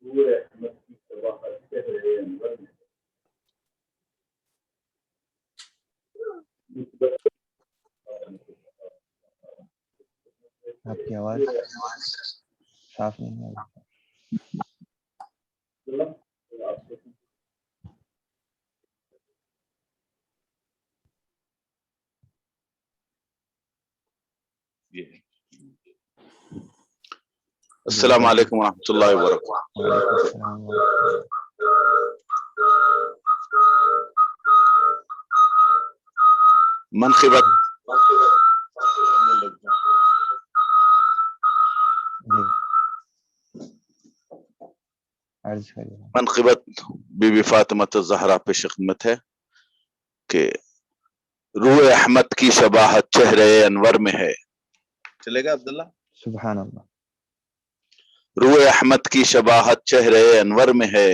آپ کی آواز صاف نہیں ہے. السلام علیکم ورحمۃ اللہ وبرکاتہ. وعلیکم السلام ورحمۃ اللہ. منقبت جی عرض کریے. منقبت بی بی فاطمہ الزہرا پیش خدمت ہے کہ روح احمد کی شباہت چہرے انور میں ہے. چلے گا عبداللہ؟ سبحان اللہ. روح احمد کی شباہت چہرے انور میں ہے،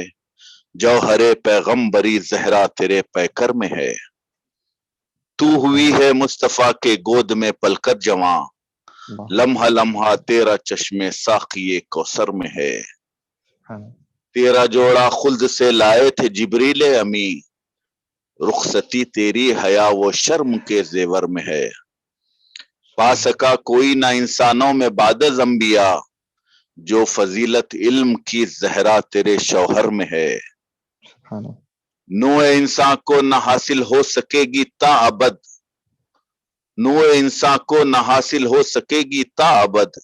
جوہر پیغمبری زہرا تیرے پیکر میں ہے. تو ہوئی ہے مصطفیٰ کے گود میں پل کر جواں، لمحہ لمحہ تیرا چشمے ساقی کوثر میں ہے. تیرا جوڑا خلد سے لائے تھے جبریل امی، رخصتی تیری حیا و شرم کے زیور میں ہے. پا سکا کوئی نہ انسانوں میں بعد از انبیاء، جو فضیلت علم کی زہرا تیرے شوہر میں ہے. نوع انسان کو نہ حاصل ہو سکے گی تا ابد، نوع انسان کو نہ حاصل ہو سکے گی تا ابد،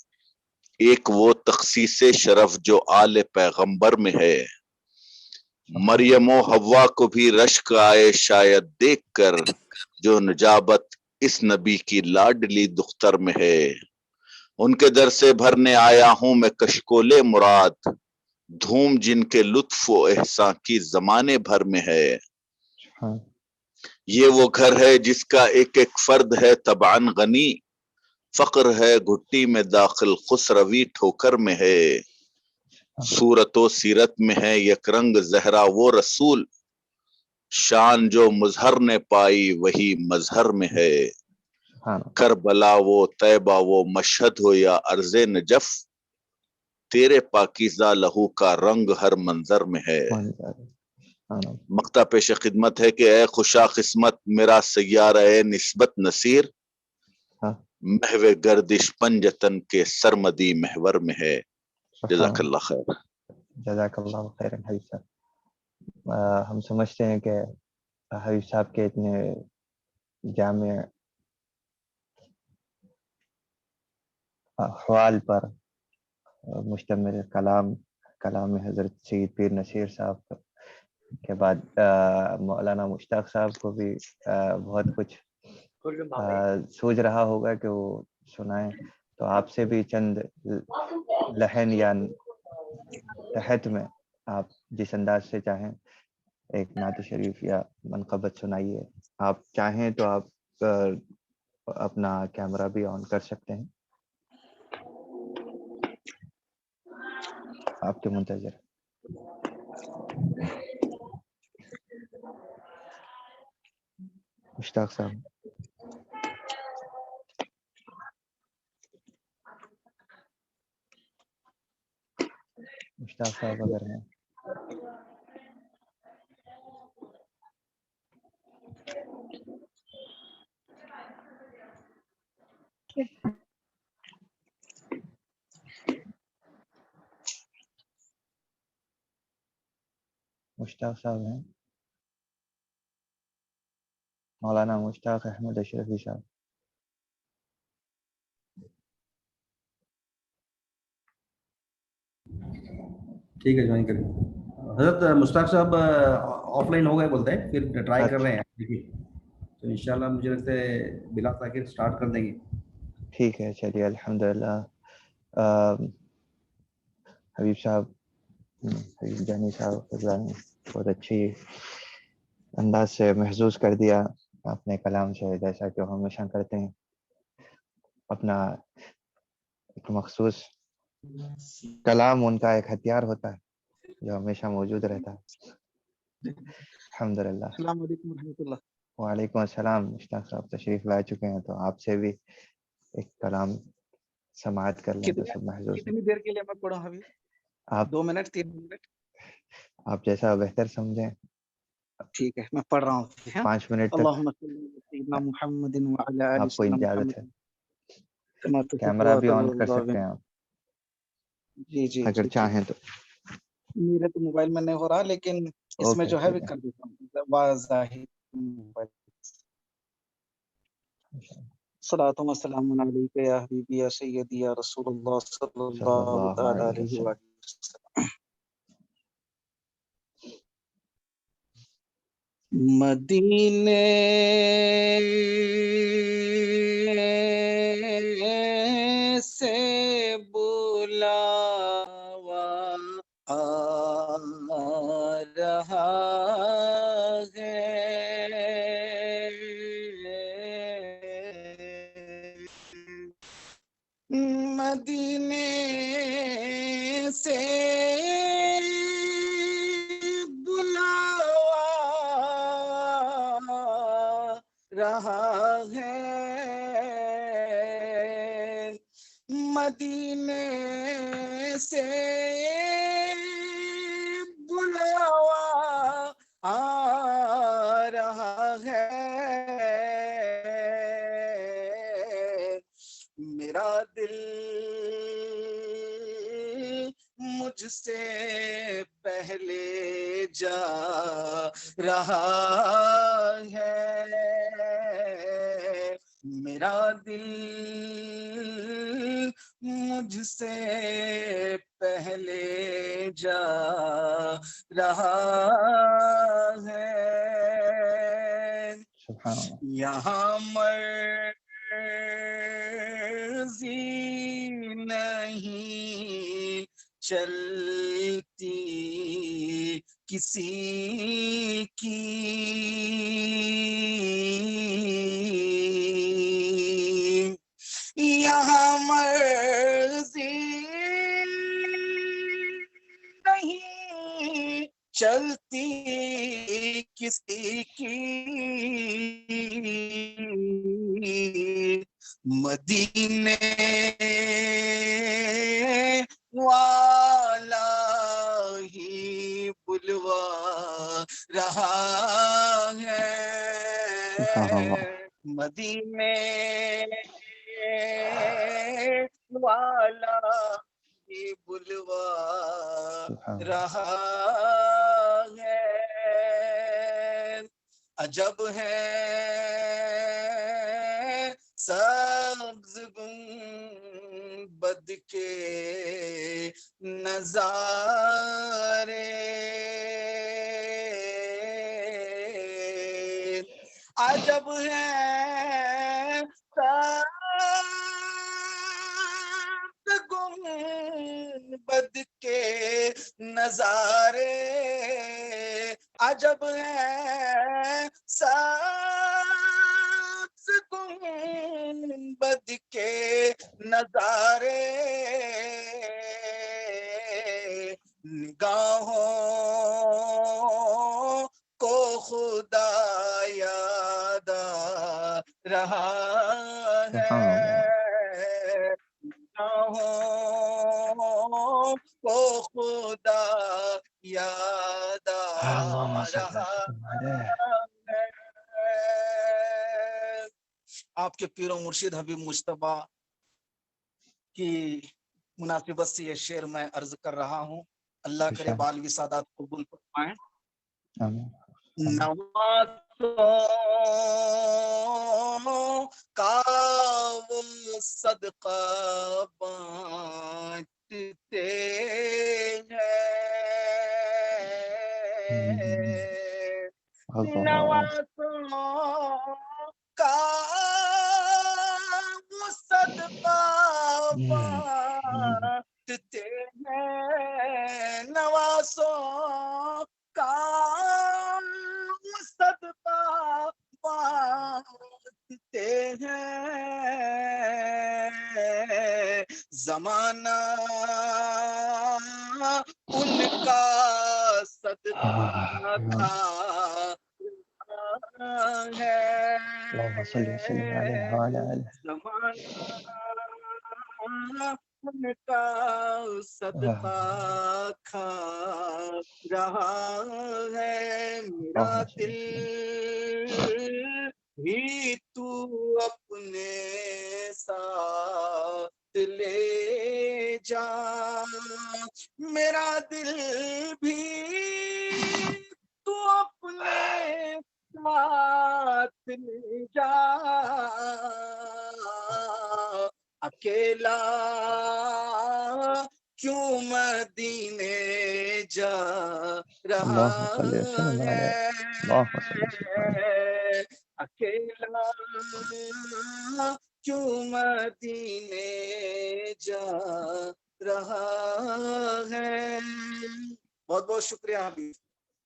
ایک وہ تخصیص شرف جو آل پیغمبر میں ہے. مریم و حوا کو بھی رشک آئے شاید دیکھ کر، جو نجابت اس نبی کی لاڈلی دختر میں ہے. ان کے در سے بھرنے آیا ہوں میں کشکول مراد، دھوم جن کے لطف و احسان کی زمانے بھر میں ہے. یہ وہ گھر ہے جس کا ایک ایک فرد ہے طبعاً غنی، فقر ہے گھٹی میں داخل خسروی ٹھوکر میں ہے. صورت و سیرت میں ہے یک رنگ زہرا وہ رسول، شان جو مظہر نے پائی وہی مظہر میں ہے. کربلا وہ طیبہ وہ مشہد ہو یا ارض نجف، تیرے پاکیزہ لہو کا رنگ ہر منظر میں ہے. مقطع پیش خدمت ہے کہ اے خوشا قسمت میرا سیارہ اے نسبت نصیر، محو گردش پنجتن کے سرمدی محور میں ہے. جزاک اللہ خیر. جزاک اللہ خیر. حبیب صاحب، ہم سمجھتے ہیں کہ حبیب صاحب کے اتنے جامع احوال پر مشتمل کلام حضرت سید پیر نصیر صاحب کے بعد مولانا مشتاق صاحب کو بھی بہت کچھ سوچ رہا ہوگا کہ وہ سنائیں، تو آپ سے بھی چند لحن یا تحت میں آپ جس انداز سے چاہیں ایک نعت شریف یا منقبت سنائیے. آپ چاہیں تو آپ اپنا کیمرہ بھی آن کر سکتے ہیں. آپ کے منتظر. مشتاق صاحب. مشتاق صاحب اگر ہیں. مشتاق صاحب ہیں. مولانا مشتاق احمد اشرفی صاحب. ٹھیک ہے جوائن کریں. حضرت مشتاق صاحب آف لائن ہو گئے بولتے ہیں، پھر ٹرائی کر رہے ہیں. دیکھیے تو انشاءاللہ مجھے لگتا ہے بلا تاخیر سٹارٹ کر دیں گے. ٹھیک ہے چلیے. الحمدللہ حبیب صاحب، حبیب جانی صاحب فضلانی بہت اچھی انداز سے محظوظ کر دیا اپنے کلام سے، جیسا کہ وہ ہمیشہ کرتے ہیں. اپنا ایک مخصوص کلام ان کا ایک ہتھیار ہوتا ہے جو ہمیشہ موجود رہتا ہے. الحمدللہ. السلام علیکم ورحمۃ اللہ. وعلیکم السلام. مشتاق صاحب تشریف لا چکے ہیں، تو آپ سے بھی ایک کلام سماعت کر لیں تو سب محظوظ. کتنی دیر کے لیے میں پڑھوں حبیب؟ آپ 2 منٹ 3 منٹ آپ جیسا بہتر سمجھیں. ٹھیک ہے میں پڑھ رہا ہوں. 5 منٹ تک اللہم صلی علی سیدنا محمد وعلی آل آپ کو سیدنا اجازت محمد ہے. کما تحب کیمرہ بھی آن وترضى. کر سکتے ہیں آپ جی جی اگر جی چاہیں تو. میرے تو موبائل میں نہیں ہو رہا لیکن اس میں اوکے جو ہے ٹھیک وہ کر دیتا ہوں واضح موبائل. صلاۃ و سلام علیک یا حبیبی یا سیدی یا رسول اللہ صلی صلی اللہ اللہ تعالی علیہ علیہ وسلم. وآلہ وسلم. مدینے سے بلاوا آ رہا ہے. مدینے سے بلاوا رہا ہے. مدینے سے بلاوا آ رہا ہے. میرا دل مجھ سے پہلے جا رہا ہے. میرا دل مجھ سے پہلے جا رہا ہے. سبحان اللہ. یہاں مرضی نہیں چلتی کسی کی. یہاں مرضی نہیں چلتی کسی کی. مدینے والا ہی بلوا رہا ہے. سبحان اللہ. مدینے والا ہی بلوا سبحان اللہ. رہا ہے. عجب ہے سبز گنبد کے نظارے. عجب ہے سبز گنبد کے نظارے. عجب ہے سبز گنبد کے نظارے. نگاہوں کو خدا یاد آ رہا ہے. سبحان اللہ. نگاہوں کو خدا یاد اللہم آ صلی رہا علیہ. ہے. آپ کے پیر و مرشد حبیب مجتبیٰ کی مناسبت سے یہ شعر میں عرض کر رہا ہوں. اللہ کرے بالوی سادات قبول فرمائیں. آمین. نوازوں کا وہ صدقہ بانٹتے ہیں. نوازوں کا وہ صدقہ بانٹتے ہیں. نوازوں کا وہ صدقہ بانٹتے ہیں. زمانہ ان کا صدقہ کھا ہے. اللہم صلی وسلم علیہ وعلی آلہ. زمانہ ان کا صدقہ کھا رہا ہے میرا دل بھی تو اپنے ساتھ لے جا میرا دل بھی تو اپنے ساتھ لے جا اکیلا کیوں مدینے جا رہا اللہم صلی وسلم علیہ ہے اللہم صلی وسلم علیہ اکیلا کیوں مدینے جا رہا ہے. بہت بہت شکریہ حبیب.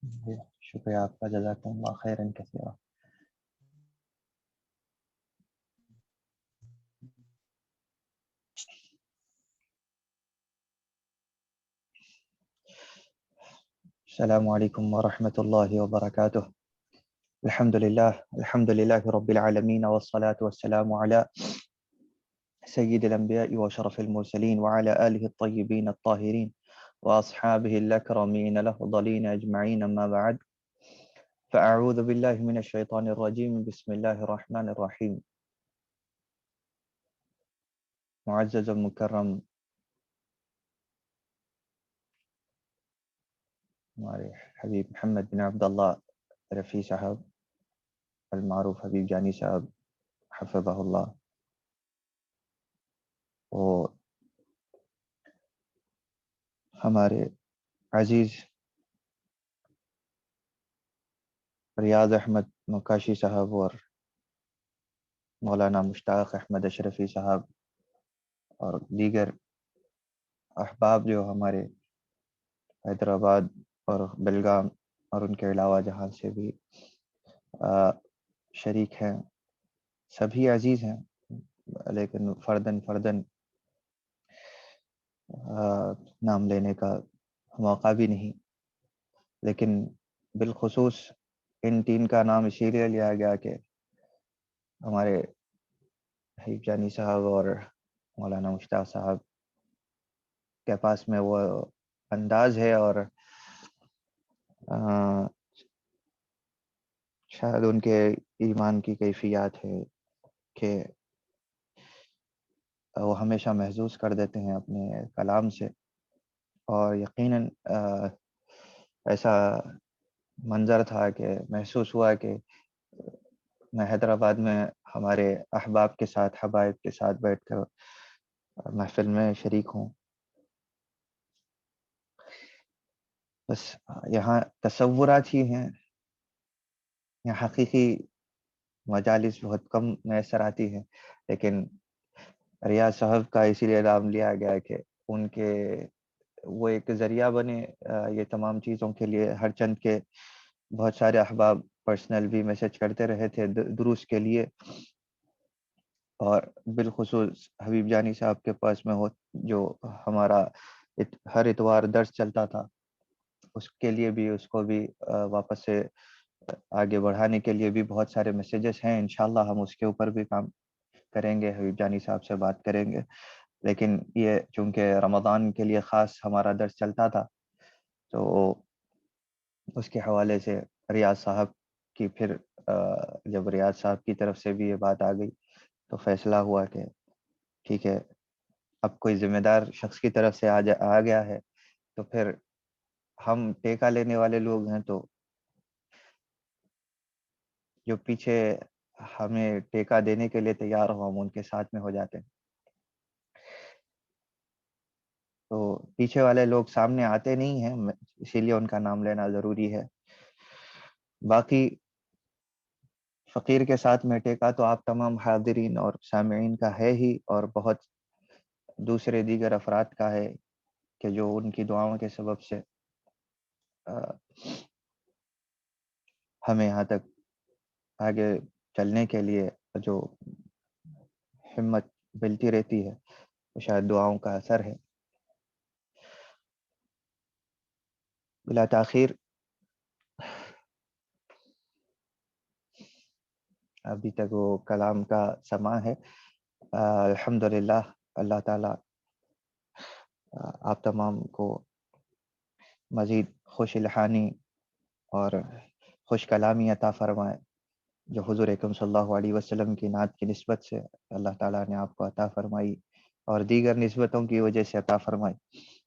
جی، شکریہ آپ کا، جزاکم اللہ خیرن کثیرا. السلام علیکم ورحمۃ اللہ وبرکاتہ. الحمد للہ رب العالمین والصلاة والسلام علی سید الانبیاء وشرف المرسلین وعلى آلہ الطیبین الطاہرین واصحابہ الاکرمین الافضلین اجمعین، اما بعد فاعوذ باللہ من الشیطان الرجیم، بسم اللہ الرحمن الرحیم. معزز و مکرم ہمارے حبیب محمد بن عبداللہ رفیع صاحب المعروف حبیب جانی صاحب حفظہ اللہ، اور ہمارے عزیز ریاض احمد مکاشی صاحب اور مولانا مشتاق احمد اشرفی صاحب اور دیگر احباب جو ہمارے حیدرآباد اور بلگام اور ان کے علاوہ جہاں سے بھی شریک ہیں، سبھی عزیز ہیں، لیکن فردن نام لینے کا موقع بھی نہیں. لیکن بالخصوص ان تین کا نام اسی لیے لیا گیا کہ ہمارے حبیب جانی صاحب اور مولانا مشتاق صاحب کے پاس میں وہ انداز ہے اور شاید ان کے ایمان کی کیفیات ہے کہ وہ ہمیشہ محظوظ کر دیتے ہیں اپنے کلام سے. اور یقیناً ایسا منظر تھا کہ محسوس ہوا کہ میں حیدرآباد میں ہمارے احباب کے ساتھ، حبائب کے ساتھ بیٹھ کر محفل میں شریک ہوں. بس یہاں تصورات ہی ہیں، یہاں حقیقی مجالس بہت کم میسر آتی ہیں. لیکن ریاض صاحب کا اسی لیے نام لیا گیا کہ ان کے وہ ایک ذریعہ بنے یہ تمام چیزوں کے لیے. ہر چند کے بہت سارے احباب پرسنل بھی میسج کرتے رہے تھے دروس کے لیے، اور بالخصوص حبیب جانی صاحب کے پاس میں جو ہمارا ہر اتوار درس چلتا تھا، اس کے لیے بھی، اس کو بھی واپس سے آگے بڑھانے کے لیے بھی بہت سارے میسیجز ہیں. انشاءاللہ ہم اس کے اوپر بھی کام کریں گے، حبیب جانی صاحب سے بات کریں گے. لیکن یہ چونکہ رمضان کے لیے خاص ہمارا درس چلتا تھا، تو اس کے حوالے سے ریاض صاحب کی پھر جب ریاض صاحب کی طرف سے بھی یہ بات آ گئی تو فیصلہ ہوا کہ ٹھیک ہے، اب کوئی ذمہ دار شخص کی طرف سے آ گیا ہے تو پھر ہم ٹیکہ لینے والے لوگ ہیں، تو جو پیچھے ہمیں ٹیکہ دینے کے لیے تیار ہو ہم ان کے ساتھ میں ہو جاتے ہیں. تو پیچھے والے لوگ سامنے آتے نہیں ہیں، اسی لیے ان کا نام لینا ضروری ہے. باقی فقیر کے ساتھ میں ٹیکہ تو آپ تمام حاضرین اور سامعین کا ہے ہی، اور بہت دوسرے دیگر افراد کا ہے کہ جو ان کی دعاؤں کے سبب سے ہمیں یہاں تک آگے چلنے کے لیے جو ہمت ملتی رہتی ہے، وہ شاید دعاؤں کا اثر ہے. بلا تاخیر ابھی تک وہ کلام کا سماع ہے. الحمدللہ اللہ تعالیٰ آپ تمام کو مزید خوش الحانی اور خوش کلامی عطا فرمائے، جو حضور اکرم صلی اللہ علیہ وسلم کی نعت کی نسبت سے اللہ تعالیٰ نے آپ کو عطا فرمائی اور دیگر نسبتوں کی وجہ سے عطا فرمائی،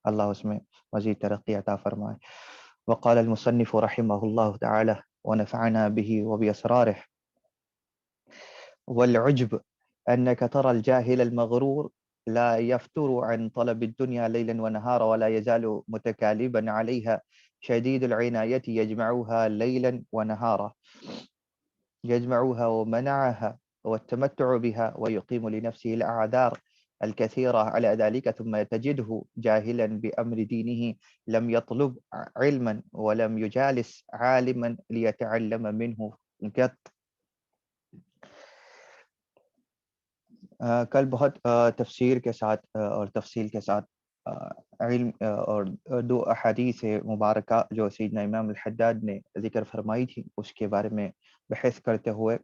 اللہ اس میں مزید ترقی عطا فرمائے۔ وقال المصنف رحمہ اللہ تعالی ونفعنا به وبأسراره: والعجب أنك ترى الجاهل المغرور لا يفتر عن طلب الدنيا ليلا ونهارا ولا يزال متكالبا عليها شديد العناية يجمعها ليلا ونهارا، يجمعها ومنعها والتمتع بها ويقيم لنفسه الأعذار الكثيرة على ذلك، ثم تجده جاهلا بأمر دينه لم يطلب علما ولم يجالس عالما ليتعلم منه قط۔ کل بہت تفسیر کے ساتھ اور تفصیل کے ساتھ علم اور دو احادیث مبارکہ جو سیدنا امام الحداد نے ذکر فرمائی تھی اس کے بارے میں بحث کرتے ہوئے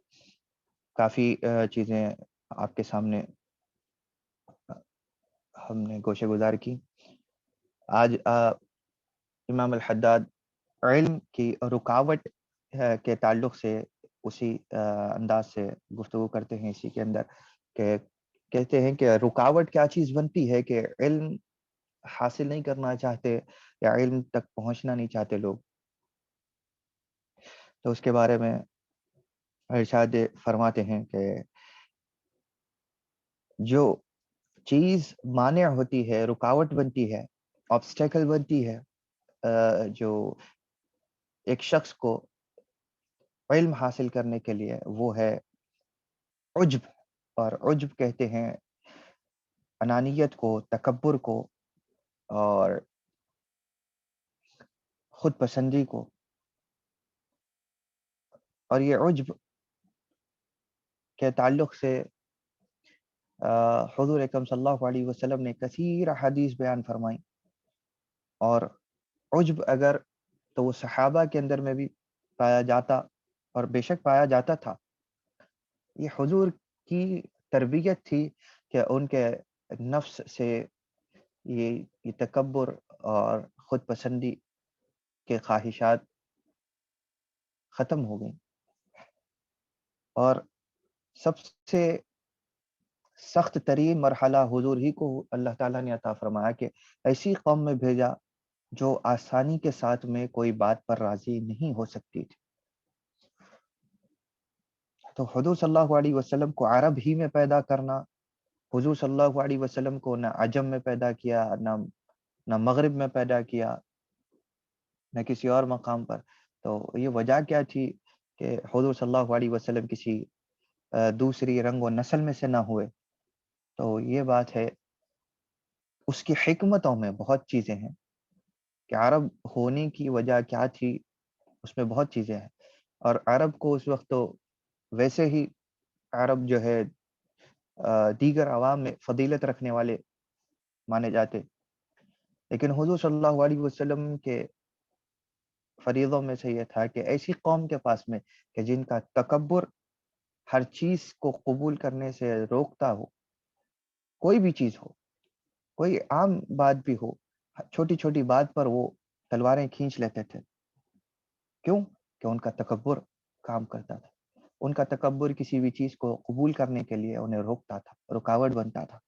کافی چیزیں آپ کے سامنے ہم نے گوشہ گزار کی۔ آج امام الحداد علم کی رکاوٹ کے تعلق سے اسی انداز سے گفتگو کرتے ہیں اسی کے اندر، کہ کہتے ہیں کہ رکاوٹ کیا چیز بنتی ہے کہ علم حاصل نہیں کرنا چاہتے یا علم تک پہنچنا نہیں چاہتے لوگ، تو اس کے بارے میں ارشاد فرماتے ہیں کہ جو چیز مانع ہوتی ہے، رکاوٹ بنتی ہے، آبسٹیکل بنتی ہے جو ایک شخص کو علم حاصل کرنے کے لیے، وہ ہے عجب، اور عجب کہتے ہیں انانیت کو، تکبر کو اور خود پسندی کو۔ اور یہ عجب کے تعلق سے حضور اکرم صلی اللہ علیہ وسلم نے کثیر احادیث بیان فرمائی، اور عجب اگر تو وہ صحابہ کے اندر میں بھی پایا جاتا، اور بے شک پایا جاتا تھا، یہ حضور کی تربیت تھی کہ ان کے نفس سے یہ تکبر اور خود پسندی کے خواہشات ختم ہو گئیں، اور سب سے سخت ترین مرحلہ حضور ہی کو اللہ تعالیٰ نے عطا فرمایا کہ ایسی قوم میں بھیجا جو آسانی کے ساتھ میں کوئی بات پر راضی نہیں ہو سکتی تھی۔ تو حضور صلی اللہ علیہ وسلم کو عرب ہی میں پیدا کرنا، حضور صلی اللہ علیہ وسلم کو نہ عجم میں پیدا کیا، نہ مغرب میں پیدا کیا، نہ کسی اور مقام پر، تو یہ وجہ کیا تھی کہ حضور صلی اللہ علیہ وسلم کسی دوسری رنگ و نسل میں سے نہ ہوئے؟ تو یہ بات ہے، اس کی حکمتوں میں بہت چیزیں ہیں کہ عرب ہونے کی وجہ کیا تھی، اس میں بہت چیزیں ہیں۔ اور عرب کو اس وقت تو ویسے ہی عرب جو ہے دیگر عوام میں فضیلت رکھنے والے مانے جاتے، لیکن حضور صلی اللہ علیہ وسلم کے فریضوں میں سے یہ تھا کہ ایسی قوم کے پاس میں کہ جن کا تکبر ہر چیز کو قبول کرنے سے روکتا ہو، کوئی بھی چیز ہو، کوئی عام بات بھی ہو، چھوٹی چھوٹی بات پر وہ تلواریں کھینچ لیتے تھے۔ کیوں؟ کہ ان کا تکبر کام کرتا تھا، ان کا تکبر کسی بھی چیز کو قبول کرنے کے لیے انہیں روکتا تھا، رکاوٹ بنتا تھا۔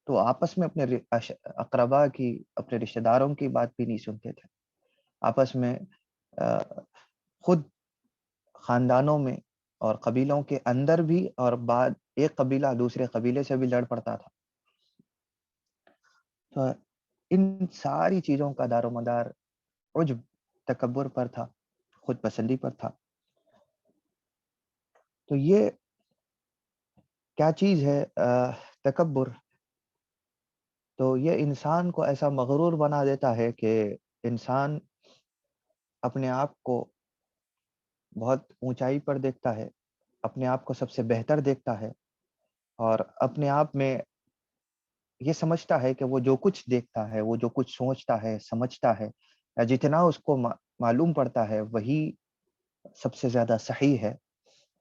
تو آپس میں اپنے اقربا کی، اپنے رشتہ داروں کی بات بھی نہیں سنتے تھے، آپس میں خود خاندانوں میں اور قبیلوں کے اندر بھی، اور بعد ایک قبیلہ دوسرے قبیلے سے بھی لڑ پڑتا تھا۔ تو ان ساری چیزوں کا دار و مدار عجب، تکبر پر تھا، خود پسندی پر تھا۔ تو یہ کیا چیز ہے تکبر؟ تو یہ انسان کو ایسا مغرور بنا دیتا ہے کہ انسان اپنے آپ کو بہت اونچائی پر دیکھتا ہے، اپنے آپ کو سب سے بہتر دیکھتا ہے، اور اپنے آپ میں یہ سمجھتا ہے کہ وہ جو کچھ دیکھتا ہے، وہ جو کچھ سوچتا ہے، سمجھتا ہے، یا جتنا اس کو معلوم پڑتا ہے وہی سب سے زیادہ صحیح ہے،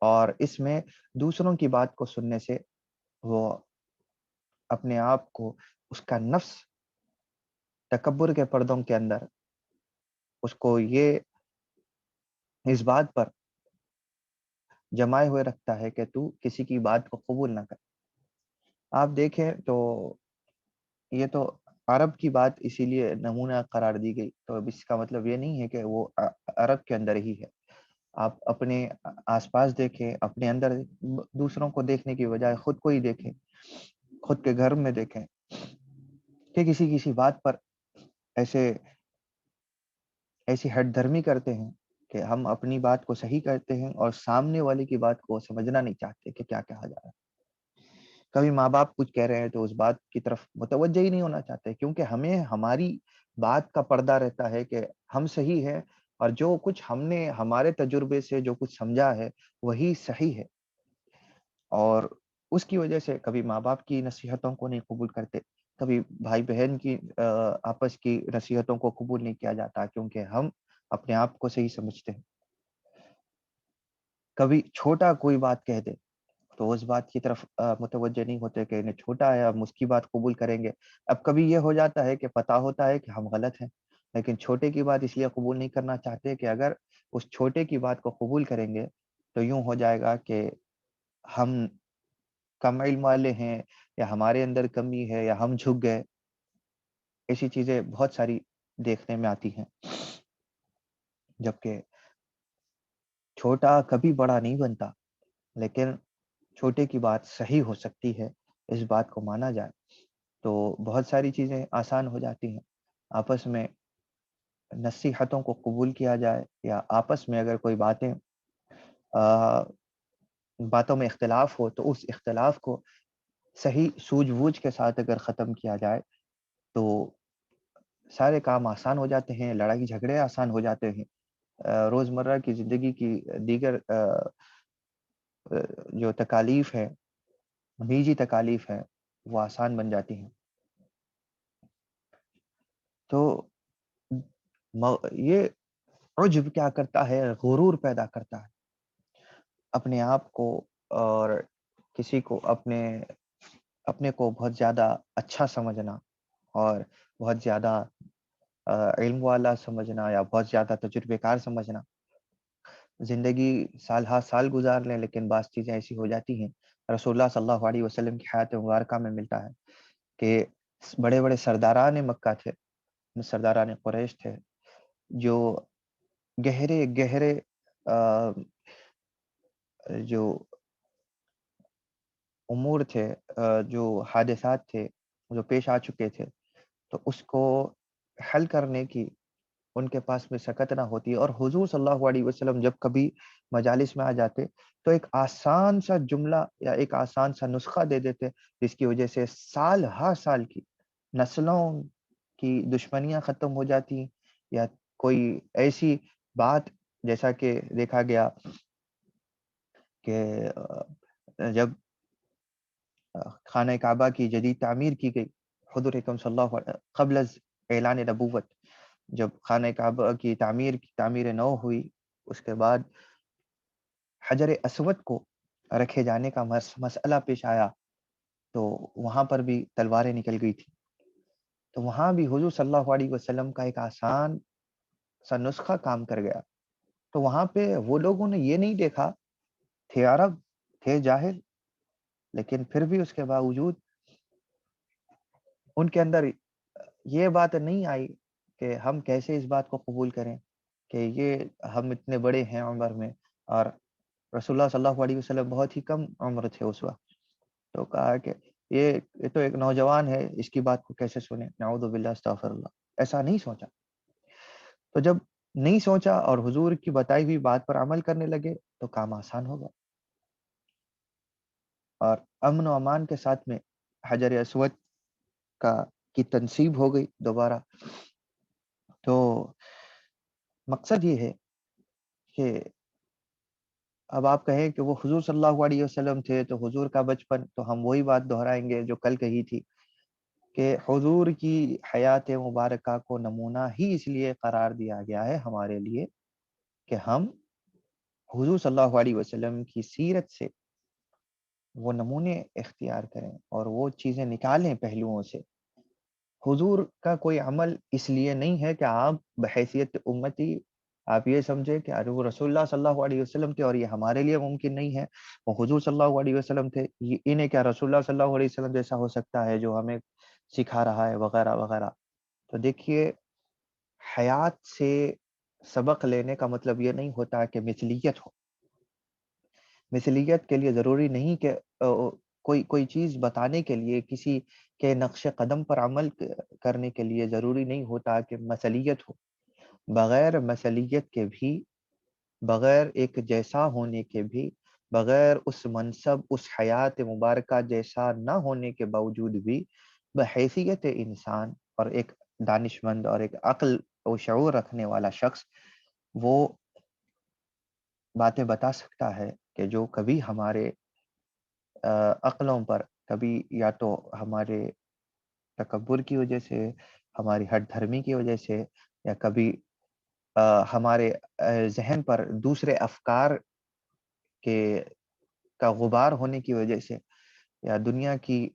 اور اس میں دوسروں کی بات کو سننے سے وہ اپنے آپ کو، اس کا نفس تکبر کے پردوں کے اندر اس کو یہ اس بات پر جمائے ہوئے رکھتا ہے کہ تو کسی کی بات کو قبول نہ کر. آپ دیکھیں تو یہ تو عرب کی بات اسی لیے نمونہ قرار دی گئی، تو اب اس کا مطلب یہ نہیں ہے کہ وہ عرب کے اندر ہی ہے. آپ اپنے آس پاس دیکھیں، اپنے اندر دوسروں کو دیکھنے کی بجائے خود کو ہی دیکھیں، خود کے گھر میں دیکھیں کہ کسی بات پر ایسی ہٹ دھرمی کرتے ہیں کہ ہم اپنی بات کو صحیح کرتے ہیں اور سامنے والے کی بات کو سمجھنا نہیں چاہتے کہ کیا کہا جا رہا ہے. کبھی ماں باپ کچھ کہہ رہے ہیں تو اس بات کی طرف متوجہ ہی نہیں ہونا چاہتے، کیونکہ ہمیں ہماری بات کا پردہ رہتا ہے کہ ہم صحیح ہے اور جو کچھ ہم نے ہمارے تجربے سے جو کچھ سمجھا ہے وہی صحیح ہے. اور اس کی وجہ سے کبھی ماں باپ کی نصیحتوں کو نہیں قبول کرتے، کبھی بھائی بہن کی آپس کی نصیحتوں کو قبول نہیں کیا جاتا کیونکہ ہم اپنے آپ کو صحیح سمجھتے ہیں. کبھی چھوٹا کوئی بات کہہ دے تو اس بات کی طرف متوجہ نہیں ہوتے کہ انہیں چھوٹا ہے، ہم اس کی بات قبول کریں گے. اب کبھی یہ ہو جاتا ہے کہ پتہ ہوتا ہے کہ ہم غلط ہیں، لیکن چھوٹے کی بات اس لیے قبول نہیں کرنا چاہتے کہ اگر اس چھوٹے کی بات کو قبول کریں گے تو یوں ہو جائے گا کہ ہم کم علم والے ہیں یا ہمارے اندر کمی ہے یا ہم جھک گئے. ایسی چیزیں بہت ساری دیکھنے میں آتی ہیں، جبکہ چھوٹا کبھی بڑا نہیں بنتا، لیکن چھوٹے کی بات صحیح ہو سکتی ہے، اس بات کو مانا جائے تو بہت ساری چیزیں آسان ہو جاتی ہیں. آپس میں نصیحتوں کو قبول کیا جائے یا آپس میں اگر کوئی باتوں میں اختلاف ہو تو اس اختلاف کو صحیح سوجھ بوجھ کے ساتھ اگر ختم کیا جائے تو سارے کام آسان ہو جاتے ہیں، لڑائی جھگڑے آسان ہو جاتے ہیں. روزمرہ کی زندگی کی دیگر جو تکالیف ہے، نجی تکالیف ہے، وہ آسان بن جاتی ہیں. تو یہ عجب کیا کرتا ہے؟ غرور پیدا کرتا ہے. اپنے آپ کو اور کسی کو اپنے کو بہت زیادہ اچھا سمجھنا اور بہت زیادہ علم والا سمجھنا یا بہت زیادہ تجربے کار سمجھنا. زندگی سال ہا سال گزار لیں لیکن بعض چیزیں ایسی ہو جاتی ہیں. رسول اللہ صلی اللہ علیہ وسلم کی حیات مبارکہ میں ملتا ہے کہ بڑے بڑے سرداران مکہ تھے، سرداران قریش تھے، جو گہرے گہرے جو امور تھے، جو حادثات تھے جو پیش آ چکے تھے، تو اس کو حل کرنے کی ان کے پاس میں سکت نہ ہوتی. اور حضور صلی اللہ علیہ وسلم جب کبھی مجالس میں آ جاتے تو ایک آسان سا جملہ یا ایک آسان سا نسخہ دے دیتے جس کی وجہ سے سال ہر سال کی نسلوں کی دشمنیاں ختم ہو جاتی. یا کوئی ایسی بات جیسا کہ دیکھا گیا کہ جب خانہ کعبہ کی جدید تعمیر کی گئی، حضور اکرم صلی اللہ علیہ قبل از اعلان نبوت جب خانہ کعبہ کی تعمیر نو ہوئی، اس کے بعد حجر اسود کو رکھے جانے کا مسئلہ پیش آیا تو وہاں پر بھی تلواریں نکل گئی تھی. تو وہاں بھی حضور صلی اللہ علیہ وسلم کا ایک آسان سا نسخہ کام کر گیا. تو وہاں پہ وہ لوگوں نے یہ نہیں دیکھا، تھے عرب، تھے جاہل، لیکن پھر بھی اس کے باوجود ان کے اندر یہ بات نہیں آئی کہ ہم کیسے اس بات کو قبول کریں کہ یہ ہم اتنے بڑے ہیں عمر میں اور رسول اللہ صلی اللہ علیہ وسلم بہت ہی کم عمر تھے اس وقت. تو کہا کہ یہ تو ایک نوجوان ہے، اس کی بات کو کیسے سنیں، نعوذ باللہ استغفر اللہ. ایسا نہیں سوچا. تو جب نہیں سوچا اور حضور کی بتائی ہوئی بات پر عمل کرنے لگے تو کام آسان ہوگا اور امن و امان کے ساتھ میں حجر اسود کی تنصیب ہو گئی دوبارہ. تو مقصد یہ ہے کہ اب آپ کہیں کہ وہ حضور صلی اللہ علیہ وسلم تھے تو حضور کا بچپن، تو ہم وہی بات دہرائیں گے جو کل کہی تھی کہ حضور کی حیات مبارکہ کو نمونہ ہی اس لیے قرار دیا گیا ہے ہمارے لیے کہ ہم حضور صلی اللہ علیہ وسلم کی سیرت سے وہ نمونے اختیار کریں اور وہ چیزیں نکالیں پہلوؤں سے حضور کا کوئی عمل اس لیے نہیں ہے کہ آپ بحیثیت امتی آپ یہ سمجھے کہ ارے وہ رسول اللہ صلی اللہ علیہ وسلم تھے اور یہ ہمارے لیے ممکن نہیں ہے، وہ حضور صلی اللہ علیہ وسلم تھے، انہیں کیا رسول اللہ صلی اللہ علیہ وسلم جیسا ہو سکتا ہے جو ہمیں سکھا رہا ہے وغیرہ وغیرہ۔ تو دیکھیے، حیات سے سبق لینے کا مطلب یہ نہیں ہوتا کہ مثلیت ہو۔ مثلیت کے لیے ضروری نہیں کہ کوئی چیز بتانے کے لیے، کسی کے نقش قدم پر عمل کرنے کے لیے ضروری نہیں ہوتا کہ مثلیت ہو۔ بغیر مثلیت کے بھی، بغیر ایک جیسا ہونے کے بھی، بغیر اس منصب اس حیات مبارکہ جیسا نہ ہونے کے باوجود بھی، بحیثیت انسان اور ایک دانشمند اور ایک عقل و شعور رکھنے والا شخص وہ باتیں بتا سکتا ہے کہ جو کبھی ہمارے عقلوں پر، کبھی یا تو ہمارے تکبر کی وجہ سے، ہماری ہٹ دھرمی کی وجہ سے، یا کبھی ہمارے ذہن پر دوسرے افکار کے کا غبار ہونے کی وجہ سے، یا دنیا کی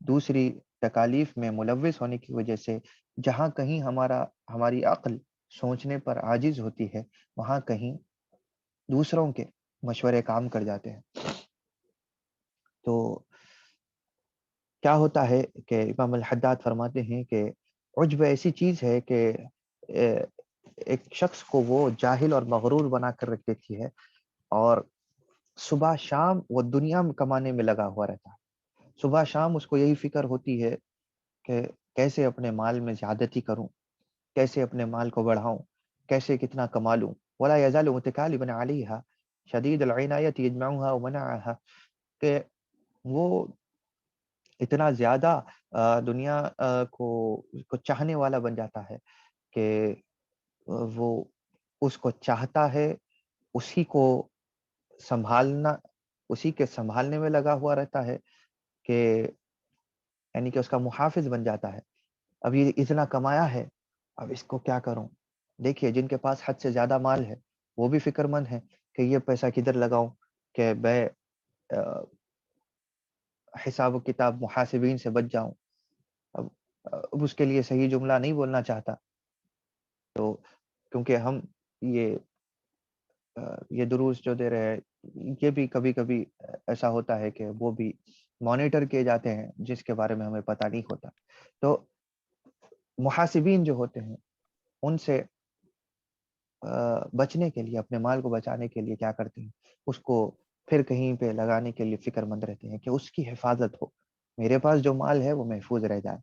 دوسری تکالیف میں ملوث ہونے کی وجہ سے، جہاں کہیں ہماری عقل سوچنے پر عاجز ہوتی ہے، وہاں کہیں دوسروں کے مشورے کام کر جاتے ہیں۔ تو کیا ہوتا ہے کہ امام الحداد فرماتے ہیں کہ عجب ایسی چیز ہے کہ ایک شخص کو وہ جاہل اور مغرور بنا کر رکھ دیتی ہے، اور صبح شام وہ دنیا میں کمانے میں لگا ہوا رہتا ہے۔ صبح شام اس کو یہی فکر ہوتی ہے کہ کیسے اپنے مال میں زیادتی کروں، کیسے اپنے مال کو بڑھاؤں، کیسے کتنا کما لوں۔ ولا یزال متکالبا علیہا شدید العنایت یجمعها ومنعها، کہ وہ اتنا زیادہ دنیا کو چاہنے والا بن جاتا ہے کہ وہ اس کو چاہتا ہے، اسی کو سنبھالنا، اسی کے سنبھالنے میں لگا ہوا رہتا ہے، کہ یعنی کہ اس کا محافظ بن جاتا ہے۔ اب یہ اتنا کمایا ہے، اب اس کو کیا کروں؟ دیکھیے، جن کے پاس حد سے زیادہ مال ہے وہ بھی فکر مند ہے کہ یہ پیسہ کدھر لگاؤں کہ میں حساب و کتاب محاسبین سے بچ جاؤں۔ اب اس کے لیے صحیح جملہ نہیں بولنا چاہتا، تو کیونکہ ہم یہ دروس جو دے رہے ہیں، یہ بھی کبھی کبھی ایسا ہوتا ہے کہ وہ بھی مانیٹر کیے جاتے ہیں جس کے بارے میں ہمیں پتہ نہیں ہوتا۔ تو محاسبین جو ہوتے ہیں ان سے بچنے کے لیے، اپنے مال کو بچانے کے لیے کیا کرتے ہیں، اس کو پھر کہیں پہ لگانے کے لیے فکر مند رہتے ہیں کہ اس کی حفاظت ہو، میرے پاس جو مال ہے وہ محفوظ رہ جائے۔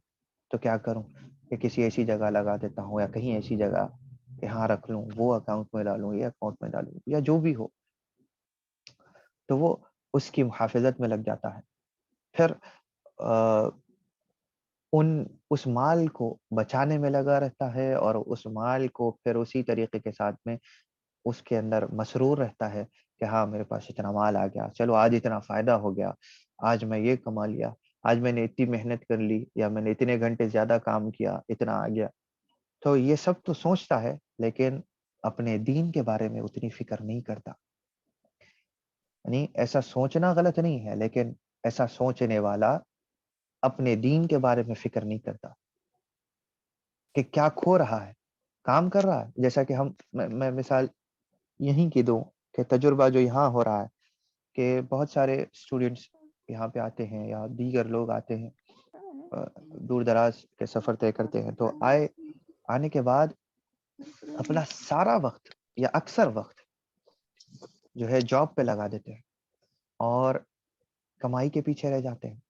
تو کیا کروں کہ کسی ایسی جگہ لگا دیتا ہوں، یا کہیں ایسی جگہ یہاں رکھ لوں، وہ اکاؤنٹ میں ڈالوں، یہ اکاؤنٹ میں ڈالوں، یا جو بھی ہو، تو وہ اس کی محافظت میں لگ جاتا ہے۔ پھر اس مال کو بچانے میں لگا رہتا ہے، اور اس مال کو پھر اسی طریقے کے ساتھ میں اس کے اندر مسرور رہتا ہے کہ ہاں میرے پاس اتنا مال آ گیا، چلو آج اتنا فائدہ ہو گیا، آج میں یہ کما لیا، آج میں نے اتنی محنت کر لی، یا میں نے اتنے گھنٹے زیادہ کام کیا، اتنا آ گیا۔ تو یہ سب تو سوچتا ہے، لیکن اپنے دین کے بارے میں اتنی فکر نہیں کرتا۔ یعنی ایسا سوچنا غلط نہیں ہے، لیکن ایسا سوچنے والا اپنے دین کے بارے میں فکر نہیں کرتا کہ کیا کھو رہا ہے، کام کر رہا ہے۔ جیسا کہ میں مثال یہیں کی دوں کہ تجربہ جو یہاں ہو رہا ہے، کہ بہت سارے اسٹوڈینٹس یہاں پہ آتے ہیں، یا دیگر لوگ آتے ہیں، دور دراز کے سفر طے کرتے ہیں، تو آنے کے بعد اپنا سارا وقت یا اکثر وقت جو ہے جاب پہ لگا دیتے ہیں، اور کمائی کے پیچھے رہ جاتے ہیں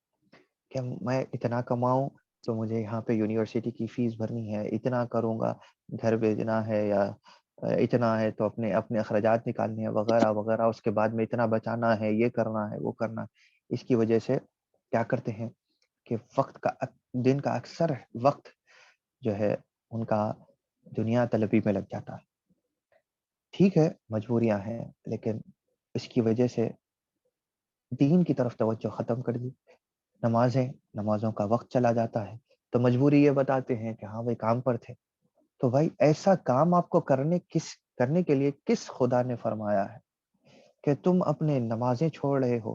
کہ میں اتنا کماؤں تو مجھے یہاں پہ یونیورسٹی کی فیس بھرنی ہے، اتنا کروں گا گھر بھیجنا ہے، یا اتنا ہے تو اپنے اخراجات نکالنے ہیں وغیرہ وغیرہ، اس کے بعد میں اتنا بچانا ہے، یہ کرنا ہے، وہ کرنا ہے۔ اس کی وجہ سے کیا کرتے ہیں کہ دن کا اکثر وقت جو ہے ان کا دنیا طلبی میں لگ جاتا ہے۔ ٹھیک ہے، مجبوریاں ہیں، لیکن اس کی وجہ سے دین کی طرف توجہ ختم کر دی۔ نمازوں کا وقت چلا جاتا ہے، تو مجبوری یہ بتاتے ہیں کہ ہاں بھائی کام پر تھے۔ تو بھائی ایسا کام آپ کو کرنے کے لیے کس خدا نے فرمایا ہے کہ تم اپنے نمازیں چھوڑ رہے ہو،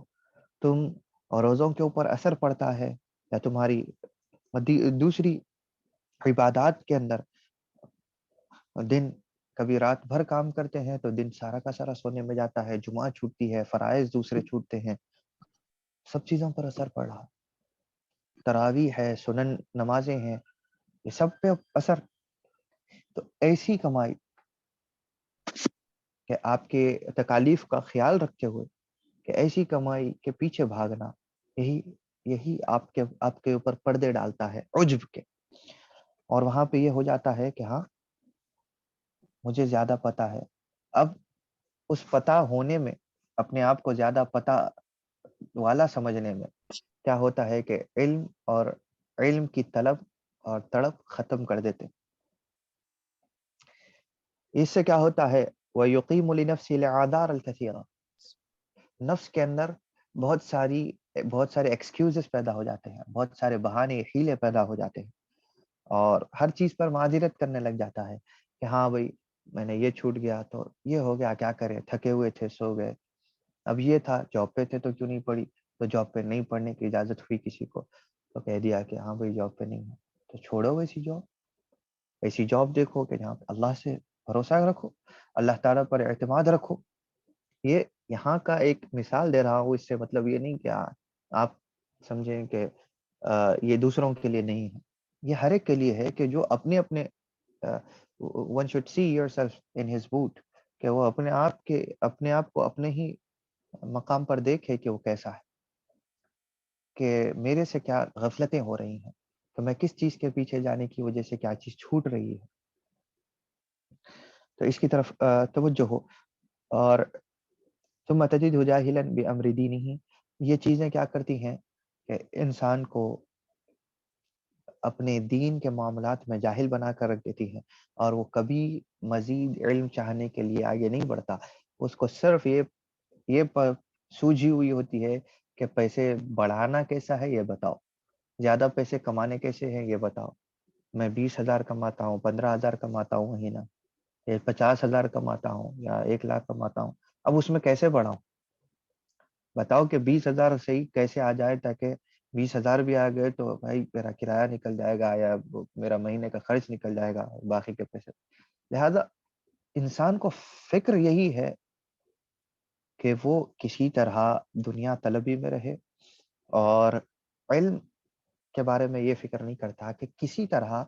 تم روزوں کے اوپر اثر پڑتا ہے، یا تمہاری دوسری عبادات کے اندر دن کبھی رات بھر کام کرتے ہیں تو دن سارا کا سارا سونے میں جاتا ہے، جمعہ چھوٹتی ہے، فرائض دوسرے چھوٹتے ہیں، سب چیزوں پر اثر پڑ رہا، تراویح ہے، سنن نمازیں ہیں، یہ سب پہ اثر. تو ایسی کمائی کہ آپ کے تکالیف کا خیال رکھتے ہوئے کہ ایسی کمائی کے پیچھے بھاگنا، یہی آپ کے اوپر پردے ڈالتا ہے عجب کے، اور وہاں پہ یہ ہو جاتا ہے کہ ہاں مجھے زیادہ پتا ہے. اب اس پتا ہونے میں، اپنے آپ کو زیادہ پتا والا سمجھنے میں کیا ہوتا ہے کہ علم اور علم کی طلب اور تڑپ ختم کر دیتے. اس سے کیا ہوتا ہے، وَيُقِيمُ لِنَفْسِ الْعَذَارَ الْكَثِيرَ، نفس کے اندر بہت سارے ایکسکیوزز پیدا ہو جاتے ہیں، بہت سارے بہانے حیلے پیدا ہو جاتے ہیں، اور ہر چیز پر معذرت کرنے لگ جاتا ہے کہ ہاں بھائی میں نے یہ چھوٹ گیا تو یہ ہو گیا، کیا کرے، تھکے ہوئے تھے سو گئے، اب یہ تھا جاب پہ تھے تو کیوں نہیں پڑھی، تو جاب پہ نہیں پڑھنے کی اجازت ہوئی کسی کو تو کہہ دیا کہ ہاں بھائی جاب پہ نہیں ہے، تو چھوڑو ایسی جاب دیکھو کہ جہاں پہ اللہ سے بھروسہ رکھو، اللہ تعالیٰ پر اعتماد رکھو. یہ یہاں کا ایک مثال دے رہا ہوں، اس سے مطلب یہ نہیں کہ آپ سمجھیں کہ یہ دوسروں کے لیے نہیں ہے، یہ ہر ایک کے لیے ہے کہ جو اپنے one should see yourself in his boot، کہ وہ اپنے آپ کو اپنے ہی مقام پر دیکھے کہ وہ کیسا ہے، کہ میرے سے کیا غفلتیں ہو رہی ہیں، تو میں کس چیز کے پیچھے جانے کی وجہ سے کیا چیز چھوٹ رہی ہے، تو اس کی طرف توجہ ہو. اور ثم تجد جاہلا بامر دینہ، یہ چیزیں کیا کرتی ہیں کہ انسان کو اپنے دین کے معاملات میں جاہل بنا کر رکھ دیتی ہیں، اور وہ کبھی مزید علم چاہنے کے لیے آگے نہیں بڑھتا. اس کو صرف یہ سوجھی ہوئی ہوتی ہے کہ پیسے بڑھانا کیسا ہے یہ بتاؤ، زیادہ پیسے کمانے کیسے ہیں یہ بتاؤ. میں 20,000 کماتا ہوں، 15,000 کماتا ہوں مہینہ، 50,000 کماتا ہوں یا 1,00,000 کماتا ہوں، اب اس میں کیسے بڑھاؤں، بتاؤ کہ 20,000 صحیح کیسے آ جائے تاکہ 20,000 بھی آ گئے تو بھائی میرا کرایہ نکل جائے گا یا میرا مہینے کا خرچ نکل جائے گا، باقی کے پیسے. لہذا انسان کو فکر یہی ہے کہ وہ کسی طرح دنیا طلبی میں رہے، اور علم کے بارے میں یہ فکر نہیں کرتا کہ کسی طرح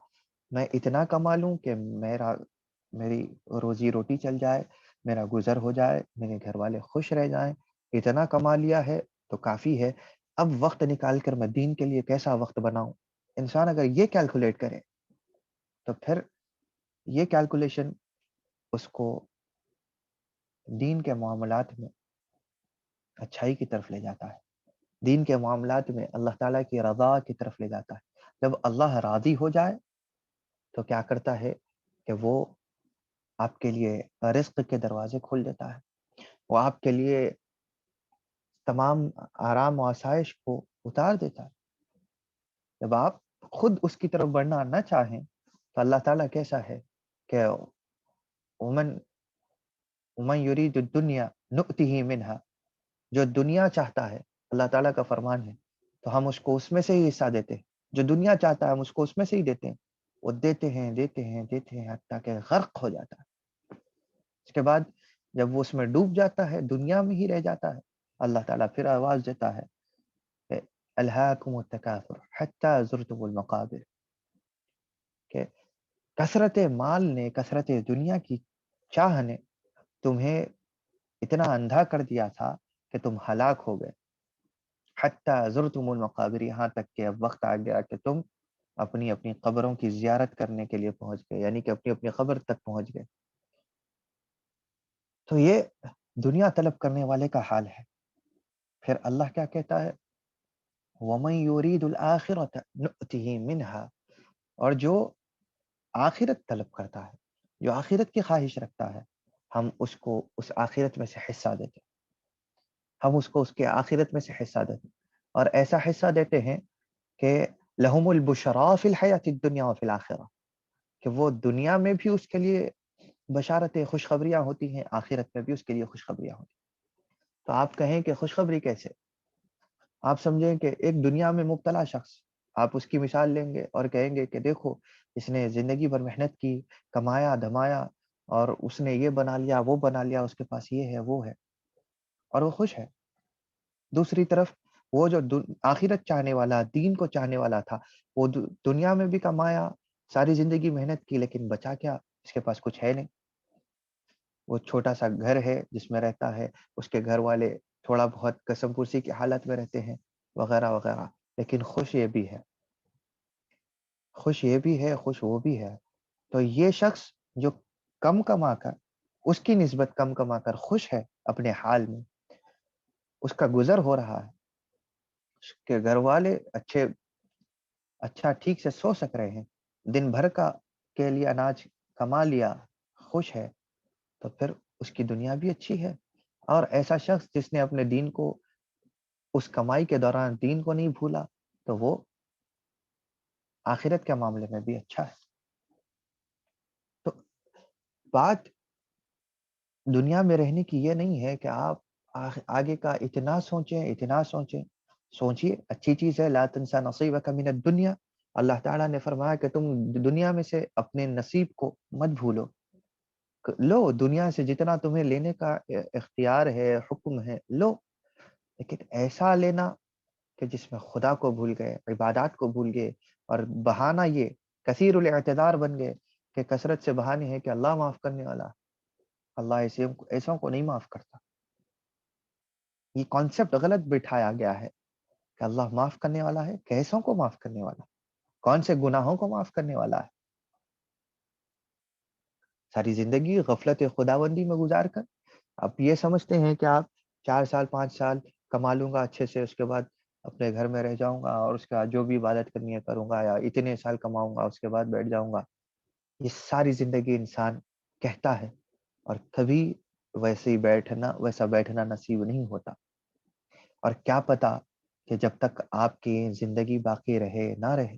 میں اتنا کما لوں کہ میری روزی روٹی چل جائے، میرا گزر ہو جائے، میرے گھر والے خوش رہ جائیں، اتنا کما لیا ہے تو کافی ہے، اب وقت نکال کر میں دین کے لیے کیسا وقت بناؤں. انسان اگر یہ کیلکولیٹ کرے تو پھر یہ کیلکولیشن اس کو دین کے معاملات میں اچھائی کی طرف لے جاتا ہے، دین کے معاملات میں اللہ تعالیٰ کی رضا کی طرف لے جاتا ہے. جب اللہ راضی ہو جائے تو کیا کرتا ہے کہ وہ آپ کے لیے رزق کے دروازے کھول دیتا ہے، وہ آپ کے لیے تمام آرام و آسائش کو اتار دیتا ہے. جب آپ خود اس کی طرف بڑھنا نہ چاہیں تو اللہ تعالیٰ کیسا ہے کہ ومن یرید الدنیا نؤتہ منہا، جو دنیا چاہتا ہے، اللہ تعالیٰ کا فرمان ہے تو ہم اس کو اس میں سے ہی حصہ دیتے ہیں، جو دنیا چاہتا ہے ہم اس کو اس میں سے ہی دیتے ہیں. وہ دیتے ہیں حتیٰ کہ غرق ہو جاتا ہے. اس کے بعد جب وہ اس میں ڈوب جاتا ہے، دنیا میں ہی رہ جاتا ہے، اللہ تعالیٰ پھر آواز دیتا ہے کہ الہاکم التکاثر حتی زرتم المقابر، کہ کثرت مال نے، کثرت دنیا کی چاہ نے تمہیں اتنا اندھا کر دیا تھا کہ تم ہلاک ہو گئے. حتی زرتم المقابر، یہاں تک کہ اب وقت آ گیا کہ تم اپنی قبروں کی زیارت کرنے کے لیے پہنچ گئے، یعنی کہ اپنی قبر تک پہنچ گئے. تو یہ دنیا طلب کرنے والے کا حال ہے. پھر اللہ کیا کہتا ہے، وَمَن يُرِيدُ الْآخِرَةَ نُؤْتِهِ مِنْهَا، اور جو آخرت طلب کرتا ہے، جو آخرت کی خواہش رکھتا ہے، ہم اس کو اس آخرت میں سے حصہ دیتے ہیں، ہم اس کو اس کے آخرت میں سے حصہ دیتے ہیں، اور ایسا حصہ دیتے ہیں کہ لَهُمُ الْبُشْرَى فِي الْحَيَاةِ الدُّنْيَا وَفِي الْآخِرَةِ، کہ وہ دنیا میں بھی اس کے لیے بشارتیں، خوشخبریاں ہوتی ہیں، آخرت میں بھی اس کے لیے خوشخبریاں ہوتی ہیں. تو آپ کہیں کہ خوشخبری کیسے، آپ سمجھیں کہ ایک دنیا میں مبتلا شخص آپ اس کی مثال لیں گے اور کہیں گے کہ دیکھو اس نے زندگی بھر محنت کی، کمایا دھمایا، اور اس نے یہ بنا لیا وہ بنا لیا، اس کے پاس یہ ہے وہ ہے، اور وہ خوش ہے۔ دوسری طرف وہ جو آخرت چاہنے والا، دین کو چاہنے والا تھا، وہ دنیا میں بھی کمایا، ساری زندگی محنت کی، لیکن بچا کیا؟ اس کے پاس کچھ ہے نہیں۔ وہ چھوٹا سا گھر ہے جس میں رہتا ہے، اس کے گھر والے تھوڑا بہت قسم پرسی کی حالت میں رہتے ہیں وغیرہ وغیرہ، لیکن خوش یہ بھی ہے، خوش یہ بھی ہے، خوش وہ بھی ہے۔ تو یہ شخص جو کم کما کر، اس کی نسبت کم کما کر خوش ہے اپنے حال میں، اس کا گزر ہو رہا ہے، اس کے گھر والے اچھا ٹھیک سے سو سک رہے ہیں، دن بھر کا کے لیے اناج کما لیا، خوش ہے، تو پھر اس کی دنیا بھی اچھی ہے۔ اور ایسا شخص جس نے اپنے دین کو، اس کمائی کے دوران دین کو نہیں بھولا، تو وہ آخرت کے معاملے میں بھی اچھا ہے۔ تو بات دنیا میں رہنے کی یہ نہیں ہے کہ آپ آگے کا اتنا سوچیں، سوچیے، اچھی چیز ہے، لا تنسا نصیبک من الدنیا، اللہ تعالیٰ نے فرمایا کہ تم دنیا میں سے اپنے نصیب کو مت بھولو، لو دنیا سے جتنا تمہیں لینے کا اختیار ہے، حکم ہے، لو، لیکن ایسا لینا کہ جس میں خدا کو بھول گئے، عبادات کو بھول گئے، اور بہانہ یہ کثیر الاعتذار بن گئے کہ کثرت سے بہانے ہیں کہ اللہ معاف کرنے والا، اللہ ایسوں کو نہیں معاف کرتا۔ یہ کانسیپٹ غلط بٹھایا گیا ہے کہ اللہ معاف کرنے والا ہے، کیسوں کو معاف کرنے والا، کون سے گناہوں کو معاف کرنے والا ہے؟ ساری زندگی غفلت خداوندی میں گزار کر آپ یہ سمجھتے ہیں کہ آپ 4 سال 5 سال کما لوں گا اچھے سے، اس کے بعد اپنے گھر میں رہ جاؤں گا، اور اس کے بعد جو بھی عبادت کرنی ہے کروں گا، یا اتنے سال کماؤں گا اس کے بعد بیٹھ جاؤں گا۔ یہ ساری زندگی انسان کہتا ہے، اور کبھی ویسا بیٹھنا نصیب نہیں ہوتا۔ اور کیا پتا کہ جب تک آپ کی زندگی باقی رہے نہ رہے،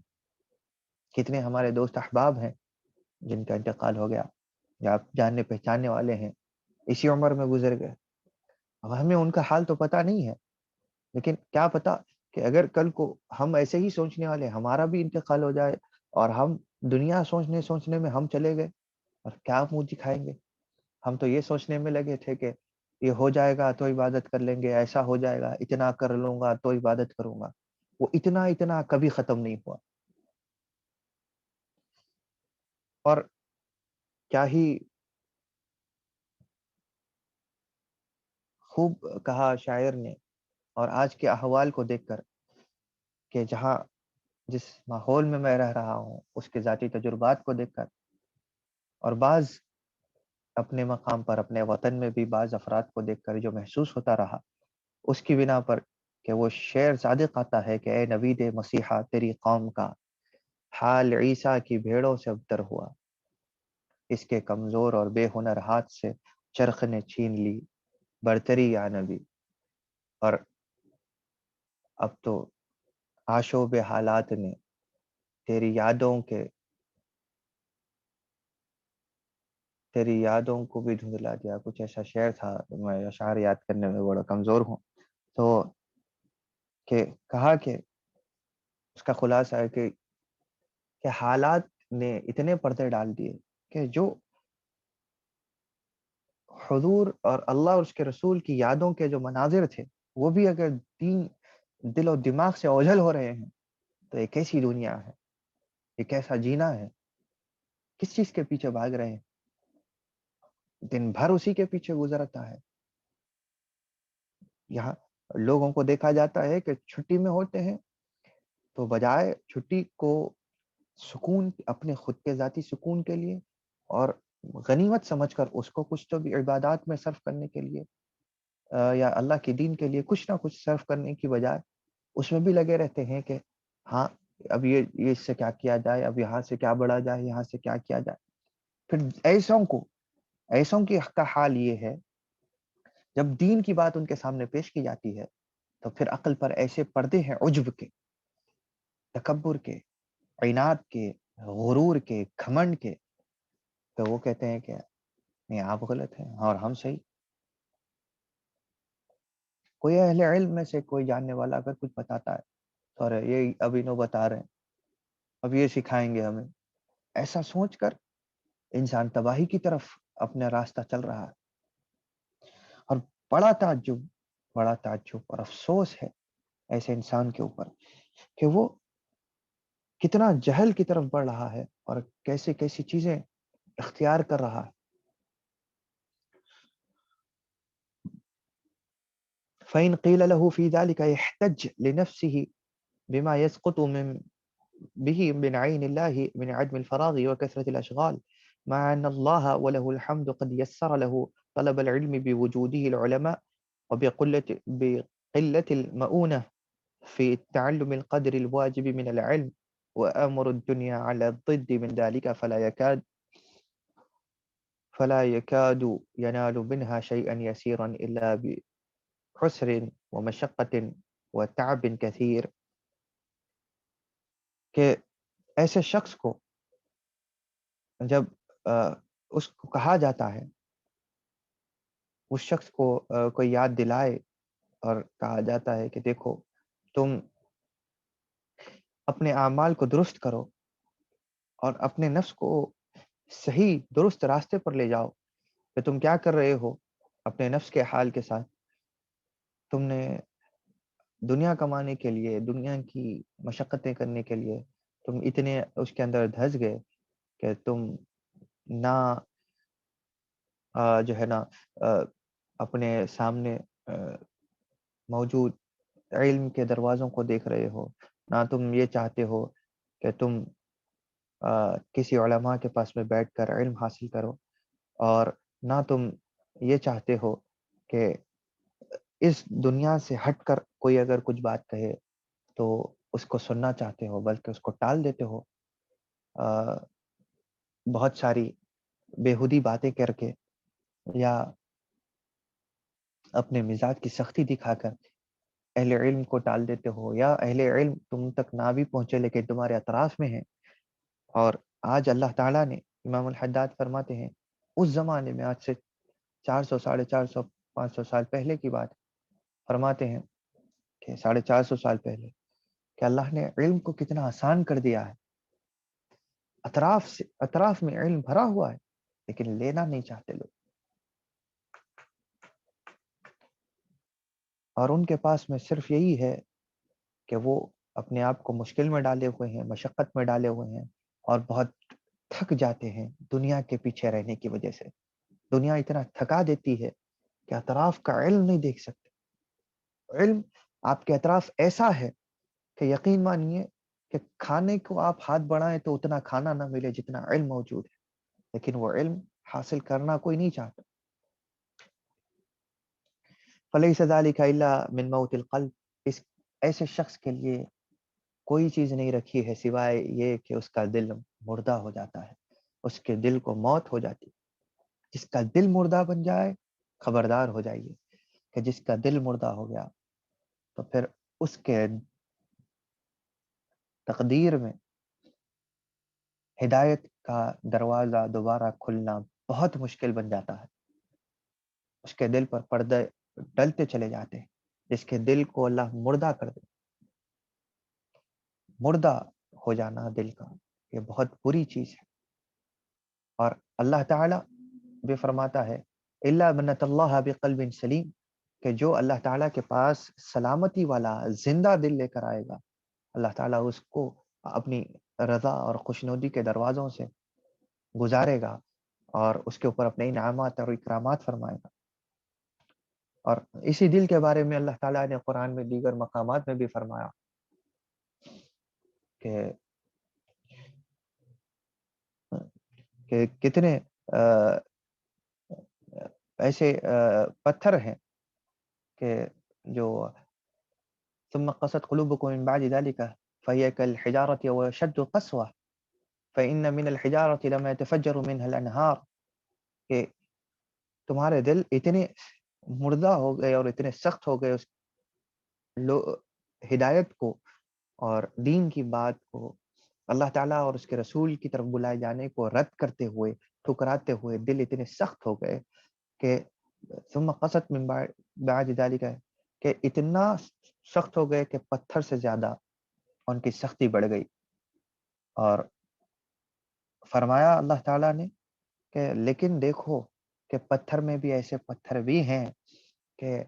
کتنے ہمارے دوست احباب ہیں جن کا انتقال ہو گیا، یا آپ جاننے پہچاننے والے ہیں، اسی عمر میں گزر گئے۔ اب ہمیں ان کا حال تو پتا نہیں ہے، لیکن کیا پتا کہ اگر کل کو ہم ایسے ہی سوچنے والے، ہمارا بھی انتقال ہو جائے، اور ہم دنیا سوچنے میں ہم چلے گئے، اور کیا منہ دکھائیں گے؟ ہم تو یہ سوچنے میں لگے تھے کہ یہ ہو جائے گا تو عبادت کر لیں گے، ایسا ہو جائے گا، اتنا کر لوں گا تو عبادت کروں گا، وہ اتنا کبھی ختم نہیں ہوا۔ اور کیا ہی خوب کہا شاعر نے، اور آج کے احوال کو دیکھ کر، کہ جس ماحول میں رہ رہا ہوں، اس کے ذاتی تجربات کو دیکھ کر، اور بعض اپنے مقام پر اپنے وطن میں بھی بعض افراد کو دیکھ کر جو محسوس ہوتا رہا، اس کی بنا پر کہ وہ شعر صادق آتا ہے کہ اے نوید مسیحا تیری قوم کا حال عیسیٰ کی بھیڑوں سے ابتر ہوا، اس کے کمزور اور بے ہنر ہاتھ سے چرخ نے چھین لی برتری یا نبی۔ اور اب تو آشوب حالات نے تیری یادوں کو بھی دھندلا دیا، کچھ ایسا شعر تھا، میں اشعار یاد کرنے میں بڑا کمزور ہوں۔ تو کہا کہ اس کا خلاصہ ہے کہ حالات نے اتنے پردے ڈال دیے کہ جو حضور اور اللہ اور اس کے رسول کی یادوں کے جو مناظر تھے، وہ بھی اگر دل و دماغ سے اوجھل ہو رہے ہیں، تو ایک ایسی دنیا ہے، ایک ایسا جینا ہے، کس چیز کے پیچھے بھاگ رہے ہیں؟ دن بھر اسی کے پیچھے گزرتا ہے۔ یہاں لوگوں کو دیکھا جاتا ہے کہ چھٹی میں ہوتے ہیں تو بجائے چھٹی کو سکون، اپنے خود کے ذاتی سکون کے لیے اور غنیمت سمجھ کر اس کو کچھ تو بھی عبادات میں صرف کرنے کے لیے، یا اللہ کے دین کے لیے کچھ نہ کچھ صرف کرنے کی بجائے اس میں بھی لگے رہتے ہیں کہ ہاں اب یہ اس سے کیا کیا جائے، اب یہاں سے کیا بڑھا جائے، یہاں سے کیا کیا جائے۔ پھر ایسوں کی کا حال یہ ہے، جب دین کی بات ان کے سامنے پیش کی جاتی ہے تو پھر عقل پر ایسے پردے ہیں، عجب کے، تکبر کے، عناد کے، غرور کے، گھمنڈ کے، تو وہ کہتے ہیں کہ نہیں آپ غلط ہیں اور ہم صحیح۔ کوئی اہل علم میں سے کوئی جاننے والا اگر کچھ بتاتا ہے اور یہ ابھی نو بتا رہے ہیں، اب یہ سکھائیں گے ہمیں. ایسا سوچ کر انسان تباہی کی طرف اپنا راستہ چل رہا ہے. اور بڑا تعجب اور افسوس ہے ایسے انسان کے اوپر کہ وہ کتنا جہل کی طرف بڑھ رہا ہے اور کیسی کیسی چیزیں اختیار کر رہا ہے. فَإِنْ قِيلَ لَهُ فِي ذَلِكَ يَحْتَجْ لِنَفْسِهِ بما يسقط به من عين الله من عدم الفراغ وكثرة الأشغال، مع أن الله وله الحمد قد يسر له طلب العلم بوجوده العلماء بقلة المؤونة في التعلم القدر الواجب من العلم، وأمر الدنيا على الضد من ذلك فلا يكاد ينال منها شيئا يسيرا إلا بحسر ومشقة وتعب كثير. کہ ایسے شخص کو جب اس کو کہا جاتا ہے، اس شخص کو کوئی یاد دلائے اور کہا جاتا ہے کہ دیکھو تم اپنے اعمال کو درست کرو اور اپنے نفس کو صحیح درست راستے پر لے جاؤ، کہ تم کیا کر رہے ہو اپنے نفس کے حال کے ساتھ. تم نے دنیا کمانے کے لیے، دنیا کی مشقتیں کرنے کے لیے تم اتنے اس کے اندر دھس گئے کہ تم نہ جو ہے نا اپنے سامنے موجود علم کے دروازوں کو دیکھ رہے ہو، نہ تم یہ چاہتے ہو کہ تم کسی علماء کے پاس میں بیٹھ کر علم حاصل کرو، اور نہ تم یہ چاہتے ہو کہ اس دنیا سے ہٹ کر کوئی اگر کچھ بات کہے تو اس کو سننا چاہتے ہو، بلکہ اس کو ٹال دیتے ہو بہت ساری بیہودی باتیں کر کے، یا اپنے مزاج کی سختی دکھا کر اہل علم کو ٹال دیتے ہو، یا اہل علم تم تک نہ بھی پہنچے لیکن تمہارے اطراف میں ہیں. اور آج اللہ تعالیٰ نے، امام الحداد فرماتے ہیں اس زمانے میں، آج سے 400 450 500 سال پہلے کی بات، فرماتے ہیں کہ 450 سال پہلے کہ اللہ نے علم کو کتنا آسان کر دیا ہے. اطراف میں علم بھرا ہوا ہے لیکن لینا نہیں چاہتے لوگ، اور ان کے پاس میں صرف یہی ہے کہ وہ اپنے آپ کو مشکل میں ڈالے ہوئے ہیں، مشقت میں ڈالے ہوئے ہیں، اور بہت تھک جاتے ہیں دنیا کے پیچھے رہنے کی وجہ سے. دنیا اتنا تھکا دیتی ہے کہ اطراف کا علم نہیں دیکھ سکتے. علم آپ کے اطراف ایسا ہے کہ یقین مانیے کہ کھانے کو آپ ہاتھ بڑھائیں تو اتنا کھانا نہ ملے جتنا علم موجود ہے، لیکن وہ علم حاصل کرنا کوئی نہیں چاہتا. فلیس ذلک الا من موت القلب، اس ایسے شخص کے لیے کوئی چیز نہیں رکھی ہے سوائے یہ کہ اس کا دل مردہ ہو جاتا ہے، اس کے دل کو موت ہو جاتی. جس کا دل مردہ بن جائے خبردار ہو جائیے کہ جس کا دل مردہ ہو گیا تو پھر اس کے تقدیر میں ہدایت کا دروازہ دوبارہ کھلنا بہت مشکل بن جاتا ہے. اس کے دل پر پردے ڈلتے چلے جاتے ہیں. جس کے دل کو اللہ مردہ کر دے، مردہ ہو جانا دل کا، یہ بہت بری چیز ہے. اور اللہ تعالیٰ بھی فرماتا ہے الا من اتى الله بقلب سلیم، کہ جو اللہ تعالیٰ کے پاس سلامتی والا زندہ دل لے کر آئے گا، اللہ تعالیٰ اس کو اپنی رضا اور خوشنودی کے دروازوں سے گزارے گا اور اس کے اوپر اپنے انعامات اور اکرامات فرمائے گا. اور اسی دل کے بارے میں اللہ تعالیٰ نے قرآن میں دیگر مقامات میں بھی فرمایا کہ کتنے ایسے پتھر ہیں کہ جو ثم قست قلوبكم من بعد ذلك فهي كالحجارة وشد قسوة فإن من الحجارة لما يتفجر منها الأنهار، کہ تمہارے دل اتنے مردہ ہو گئے اور اتنے سخت ہو گئے اس ہدایت کو اور دین کی بات کو، اللہ تعالیٰ اور اس کے رسول کی طرف بلائے جانے کو رد کرتے ہوئے، ٹھکراتے ہوئے دل اتنے سخت ہو گئے کہ ثم قست من بعد ذلك، کہ اتنا سخت ہو گئے کہ پتھر سے زیادہ ان کی سختی بڑھ گئی. اور فرمایا اللہ تعالیٰ نے کہ لیکن دیکھو کہ پتھر میں بھی ایسے پتھر بھی ہیں کہ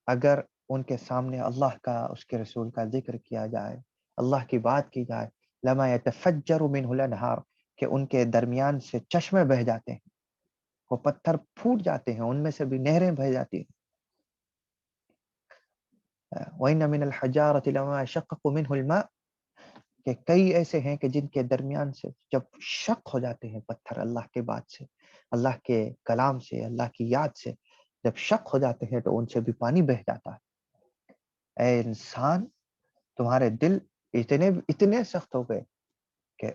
اگر ان کے سامنے اللہ کا اس کے رسول کا ذکر کیا جائے, اللہ کی بات کی جائے, لما یتفجر منہ الانہار, کہ ان کے درمیان سے چشمے بہہ جاتے ہیں, وہ پتھر پھوٹ جاتے ہیں, ان میں سے بھی نہریں بہہ جاتی ہیں. وَإِنَّ مِنَ الْحَجَارَةِ لَمَا يَشَقَّقُ مِنْهُ الْمَاءُ, کہ کئی ایسے ہیں کہ جن کے درمیان سے جب شق ہو جاتے ہیں پتھر اللہ کے بات سے, اللہ کے کلام سے, اللہ کی یاد سے, جب شق ہو جاتے ہیں تو ان سے بھی پانی بہہ جاتا ہے. اے انسان, تمہارے دل اتنے سخت ہو گئے کہ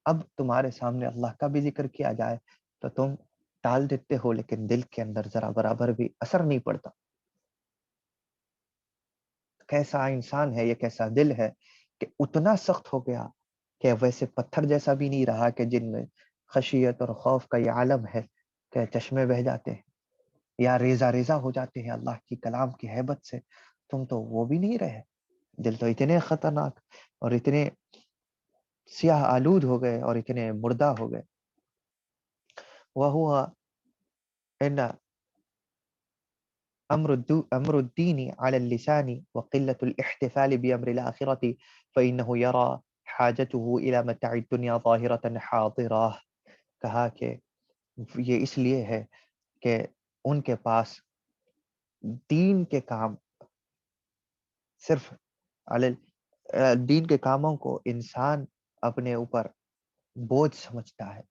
اب تمہارے سامنے اللہ کا بھی ذکر کیا جائے تو تم ٹال دیتے ہو, لیکن دل کے اندر ذرا برابر بھی اثر نہیں پڑتا. کیسا انسان ہے یہ, کیسا دل ہے کہ اتنا سخت ہو گیا کہ ویسے پتھر جیسا بھی نہیں رہا کہ جن میں خشیت اور خوف کا یہ عالم ہے کہ چشمے بہہ جاتے ہیں یا ریزہ ریزہ ہو جاتے ہیں اللہ کی کلام کی ہیبت سے. تم تو وہ بھی نہیں رہے. دل تو اتنے خطرناک اور اتنے سیاہ آلود ہو گئے اور اتنے مردہ ہو گئے. وَهُوَ إِنَّ أمر الدين على اللسان وقلة الاحتفال بأمر الآخرة فإنه يرى حاجته إلى متاع الدنيا ظاهرة حاضرة. کہا کہ یہ اس لیے ہے کہ ان کے پاس دین کے کام صرف دین کے کاموں کو انسان اپنے اوپر بوجھ سمجھتا ہے,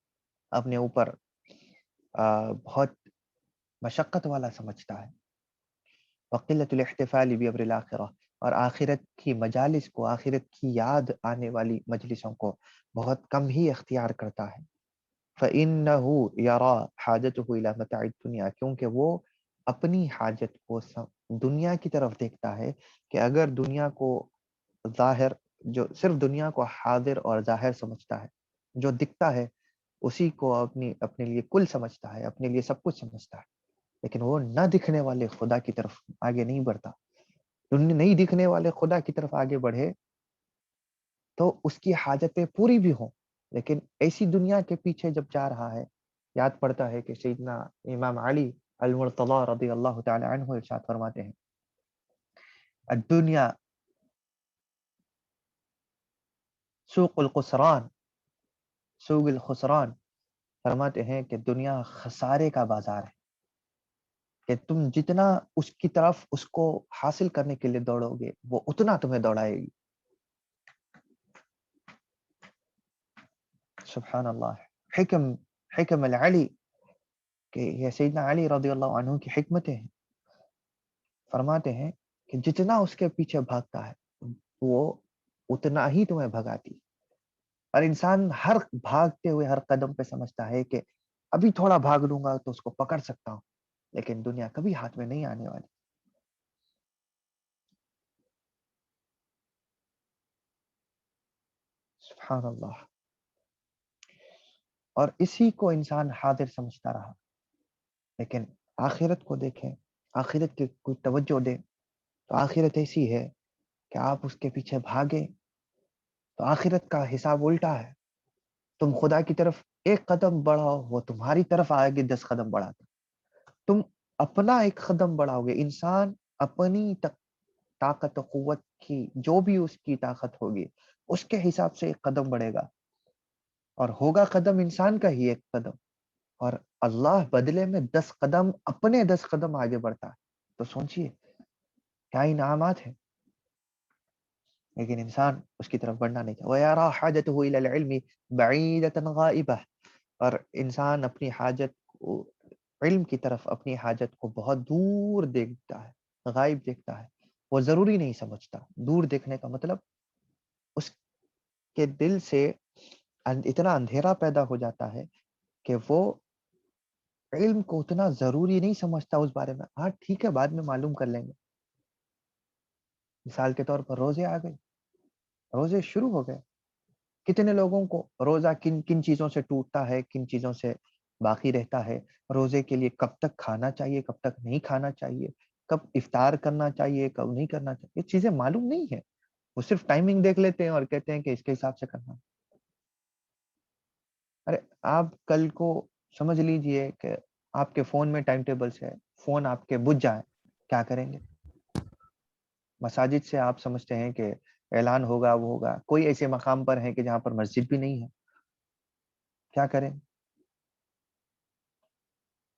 اپنے اوپر بہت مشقت والا سمجھتا ہے. وقلت الاحتفال بامر الاخرہ, اور آخرت کی مجالس کو, آخرت کی یاد آنے والی مجلسوں کو بہت کم ہی اختیار کرتا ہے. فإنه يرى حاجته إلى متاع الدنيا, کیونکہ وہ اپنی حاجت کو دنیا کی طرف دیکھتا ہے کہ اگر دنیا کو ظاہر, جو صرف دنیا کو حاضر اور ظاہر سمجھتا ہے, جو دکھتا ہے اسی کو اپنے لیے کل سمجھتا ہے, اپنے لیے سب کچھ سمجھتا ہے, لیکن وہ نہ دکھنے والے خدا کی طرف آگے نہیں بڑھتا. نہیں دکھنے والے خدا کی طرف آگے بڑھے تو اس کی حاجتیں پوری بھی ہوں, لیکن ایسی دنیا کے پیچھے جب جا رہا ہے. یاد پڑتا ہے کہ سیدنا امام علی المرتضی رضی اللہ تعالی عنہ ارشاد فرماتے ہیں, الدنیا سوق الخسران, سوق الخسران, فرماتے ہیں کہ دنیا خسارے کا بازار ہے, کہ تم جتنا اس کی طرف اس کو حاصل کرنے کے لیے دوڑو گے وہ اتنا تمہیں دوڑائے گی. سبحان اللہ. حکم العلی, کہ یہ سیدنا علی رضی اللہ عنہ کی حکمتیں ہیں. فرماتے ہیں کہ جتنا اس کے پیچھے بھاگتا ہے وہ اتنا ہی تمہیں بھگاتی. اور انسان ہر بھاگتے ہوئے ہر قدم پہ سمجھتا ہے کہ ابھی تھوڑا بھاگ لوں گا تو اس کو پکڑ سکتا ہوں, لیکن دنیا کبھی ہاتھ میں نہیں آنے والی. سبحان اللہ. اور اسی کو انسان حاضر سمجھتا رہا, لیکن آخرت کو دیکھیں, آخرت کی کوئی توجہ دیں تو آخرت ایسی ہے کہ آپ اس کے پیچھے بھاگیں تو آخرت کا حساب الٹا ہے. تم خدا کی طرف ایک قدم بڑھاؤ, وہ تمہاری طرف آئے گی 10 قدم بڑھاتا. تم اپنا ایک قدم بڑھاؤ گے, انسان اپنی طاقت و قوت کی جو بھی اس کی طاقت ہوگی اس کے حساب سے ایک قدم بڑھے گا, اور ہوگا قدم انسان کا ہی ایک قدم, اور اللہ بدلے میں 10 قدم اپنے 10 قدم آگے بڑھتا ہے. تو سوچئے کیا انعامات ہیں, لیکن انسان اس کی طرف بڑھنا نہیں چاہتا. وَيَرَى حَاجَتُهُ إِلَى الْعِلْمِ بَعِيدَةً غَائِبَةً, اور انسان اپنی حاجت کو, علم کی طرف اپنی حاجت کو بہت دور دیکھتا ہے, غائب دیکھتا ہے, وہ ضروری نہیں سمجھتا. دور دیکھنے کا مطلب اس کے دل سے اتنا اندھیرا پیدا ہو جاتا ہے کہ وہ علم کو اتنا ضروری نہیں سمجھتا اس بارے میں. ہاں ٹھیک ہے, بعد میں معلوم کر لیں گے. مثال کے طور پر روزے آ گئے, روزے شروع ہو گئے. کتنے لوگوں کو روزہ کن کن چیزوں سے ٹوٹتا ہے, کن چیزوں سے باقی رہتا ہے, روزے کے لیے کب تک کھانا چاہیے, کب تک نہیں کھانا چاہیے, کب افطار کرنا چاہیے, کب نہیں کرنا چاہیے, یہ چیزیں معلوم نہیں ہے. وہ صرف ٹائمنگ دیکھ لیتے ہیں اور کہتے ہیں کہ اس کے حساب سے کرنا. ارے آپ کل کو سمجھ لیجئے کہ آپ کے فون میں ٹائم ٹیبلز ہے, فون آپ کے بجھ جائیں, کیا کریں گے؟ مساجد سے آپ سمجھتے ہیں کہ اعلان ہوگا, وہ ہوگا, کوئی ایسے مقام پر ہے کہ جہاں پر مسجد بھی نہیں ہے, کیا کریں؟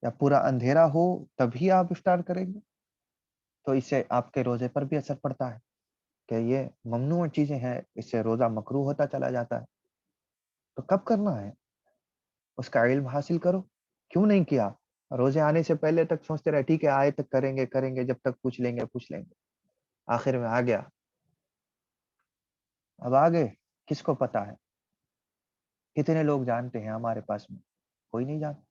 یا پورا اندھیرا ہو تبھی آپ افطار کریں گے؟ تو اس سے آپ کے روزے پر بھی اثر پڑتا ہے کہ یہ ممنوع چیزیں ہیں, اس سے روزہ مکروہ ہوتا چلا جاتا ہے. تو کب کرنا ہے اس کا علم حاصل کرو. کیوں نہیں کیا؟ روزے آنے سے پہلے تک سوچتے رہے ٹھیک ہے آئے تک کریں گے, جب تک پوچھ لیں گے, آخر میں آ گیا. اب آگے کس کو پتا ہے؟ کتنے لوگ جانتے ہیں ہمارے پاس میں؟ کوئی نہیں جانتا.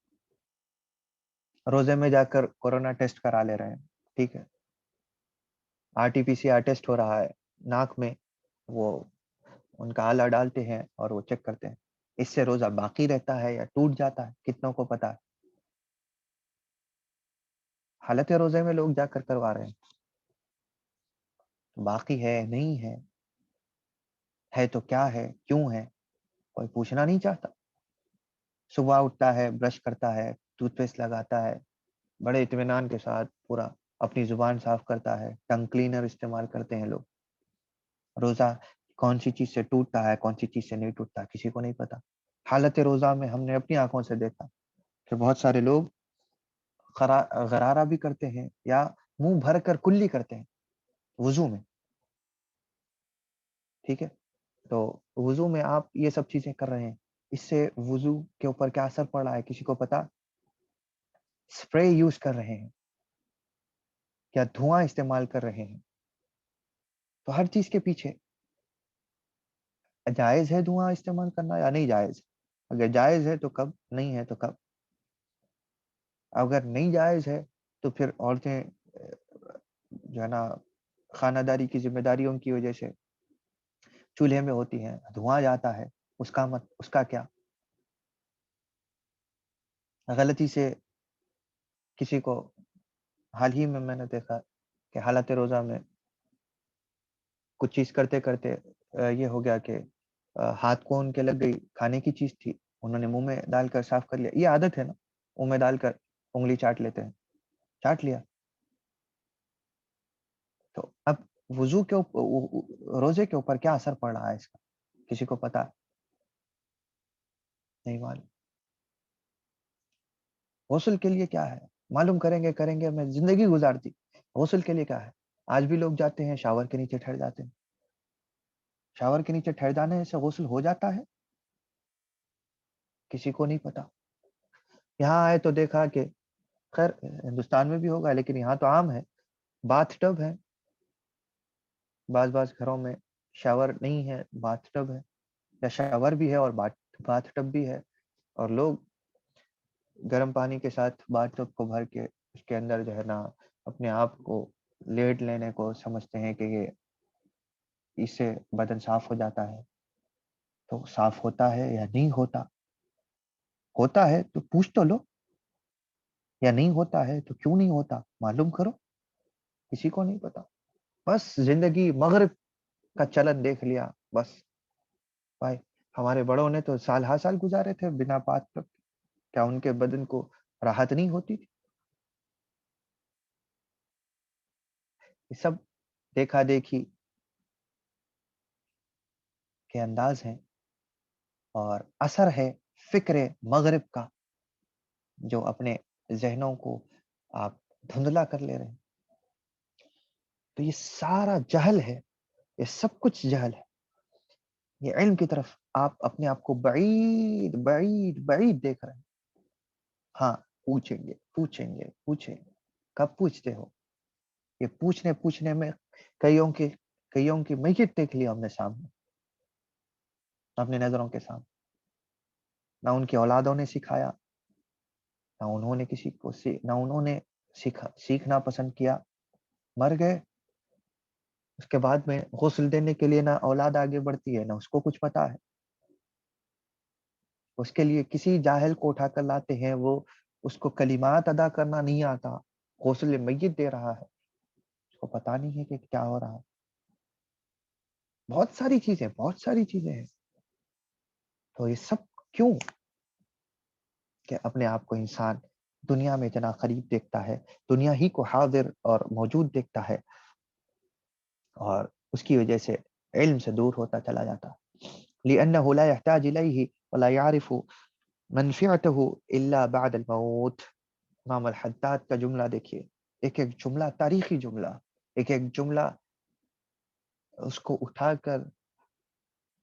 روزے میں جا کر کورونا ٹیسٹ کرا لے رہے ہیں, ٹھیک ہے, RT-PCR ٹیسٹ ہو رہا ہے, ناک میں وہ ان کا آلہ ڈالتے ہیں اور وہ چیک کرتے ہیں. اس سے روزہ باقی رہتا ہے یا ٹوٹ جاتا ہے, کتنوں کو پتا ہے؟ حالت روزے میں لوگ جا کر کروا رہے ہیں. باقی ہے نہیں ہے تو کیا ہے, کیوں ہے, کوئی پوچھنا نہیں چاہتا. صبح اٹھتا ہے, برش کرتا ہے, ٹوتھ پیسٹ لگاتا ہے, بڑے اطمینان کے ساتھ پورا اپنی زبان صاف کرتا ہے, ٹنگ کلینر استعمال کرتے ہیں لوگ. روزہ کون سی چیز سے ٹوٹتا ہے, کون سی چیز سے نہیں ٹوٹتا, کسی کو نہیں پتا. حالت روزہ میں ہم نے اپنی آنکھوں سے دیکھا کہ بہت سارے لوگ غرارہ بھی کرتے ہیں یا منہ بھر کر کلی کرتے ہیں وضو میں, ٹھیک ہے. تو وضو میں آپ یہ سب چیزیں کر رہے ہیں, اس سے وضو کے اوپر کیا اثر پڑ رہا ہے کسی کو پتا؟ اسپرے یوز کر رہے ہیں یا دھواں استعمال کر رہے ہیں. تو ہر چیز کے پیچھے جائز ہے دھواں استعمال کرنا یا نہیں جائز؟ اگر جائز ہے تو کب, نہیں ہے تو کب؟ اگر نہیں جائز ہے تو پھر عورتیں جو ہے نا خانہ داری کی ذمہ داریوں کی وجہ سے چولہے میں ہوتی ہیں, دھواں جاتا ہے, اس کا کیا؟ غلطی سے کسی کو, حال ہی میں نے دیکھا کہ حالت روزہ میں کچھ چیز کرتے کرتے یہ ہو گیا کہ ہاتھ کو ان کے لگ گئی, کھانے کی چیز تھی, انہوں نے منہ میں ڈال کر صاف کر لیا. یہ عادت ہے نا, منہ میں ڈال کر انگلی چاٹ لیتے ہیں, چاٹ لیا. تو اب وضو کے روزے کے اوپر کیا اثر پڑ رہا ہے اس کا, کسی کو پتا نہیں معلوم. غسل کے لیے کیا ہے معلوم کریں گے, میں زندگی گزارتی. غسل کے لیے کیا ہے؟ آج بھی لوگ جاتے ہیں شاور کے نیچے ٹھہر جاتے ہیں. شاور کے نیچے ٹھہر جانے سے غسل ہو جاتا ہے؟ کسی کو نہیں پتا. یہاں آئے تو دیکھا کہ خیر ہندوستان میں بھی ہوگا لیکن یہاں تو عام ہے, باتھ ٹب ہے. بعض گھروں میں شاور نہیں ہے, باتھ ٹب ہے, یا شاور بھی ہے اور باتھ ٹب بھی ہے, اور لوگ گرم پانی کے ساتھ باتھ ٹب کو بھر کے اس کے اندر جو ہے نا اپنے آپ کو لیٹ لینے کو سمجھتے ہیں کہ یہ اس سے بدن صاف ہو جاتا ہے. تو صاف ہوتا ہے یا نہیں ہوتا؟ ہوتا ہے تو پوچھ تو لو, یا نہیں ہوتا ہے تو کیوں نہیں ہوتا معلوم کرو. کسی کو نہیں پتا. بس زندگی مغرب کا چلن دیکھ لیا بس. بھائی ہمارے بڑوں نے تو سال ہر سال گزارے تھے بنا بات ٹب کے, کیا ان کے بدن کو راحت نہیں ہوتی تھی؟ یہ سب دیکھا دیکھی کے انداز ہیں اور اثر ہے فکر مغرب کا, جو اپنے ذہنوں کو آپ دھندلا کر لے رہے ہیں. تو یہ سارا جہل ہے, یہ سب کچھ جہل ہے. یہ علم کی طرف آپ اپنے آپ کو بعید بعید بعید دیکھ رہے ہیں. ہاں پوچھیں گے. کب پوچھتے ہو؟ یہ پوچھنے میں کئیوں کی میت دیکھ لی ہم نے سامنے, اپنے نظروں کے سامنے. نہ ان کی اولادوں نے سکھایا, نہ انہوں نے کسی کو نہ انہوں نے سیکھنا پسند کیا, مر گئے. اس کے بعد میں غسل دینے کے لیے نہ اولاد آگے بڑھتی ہے, نہ اس کو کچھ پتا ہے. اس کے لیے کسی جاہل کو اٹھا کر لاتے ہیں, وہ اس کو کلمات ادا کرنا نہیں آتا, غسل میت دے رہا ہے, اس کو پتا نہیں ہے کہ کیا ہو رہا ہے. بہت ساری چیزیں ہیں. تو یہ سب کیوں کہ اپنے آپ کو انسان دنیا میں اتنا قریب دیکھتا ہے, دنیا ہی کو حاضر اور موجود دیکھتا ہے, اور اس کی وجہ سے علم سے دور ہوتا چلا جاتا. لأنه لا يحتاج إليه ولا يعرف منفعته إلا بعد الموت. امام الحداد کا جملہ دیکھیے, ایک ایک جملہ تاریخی جملہ, ایک ایک جملہ اس کو اٹھا کر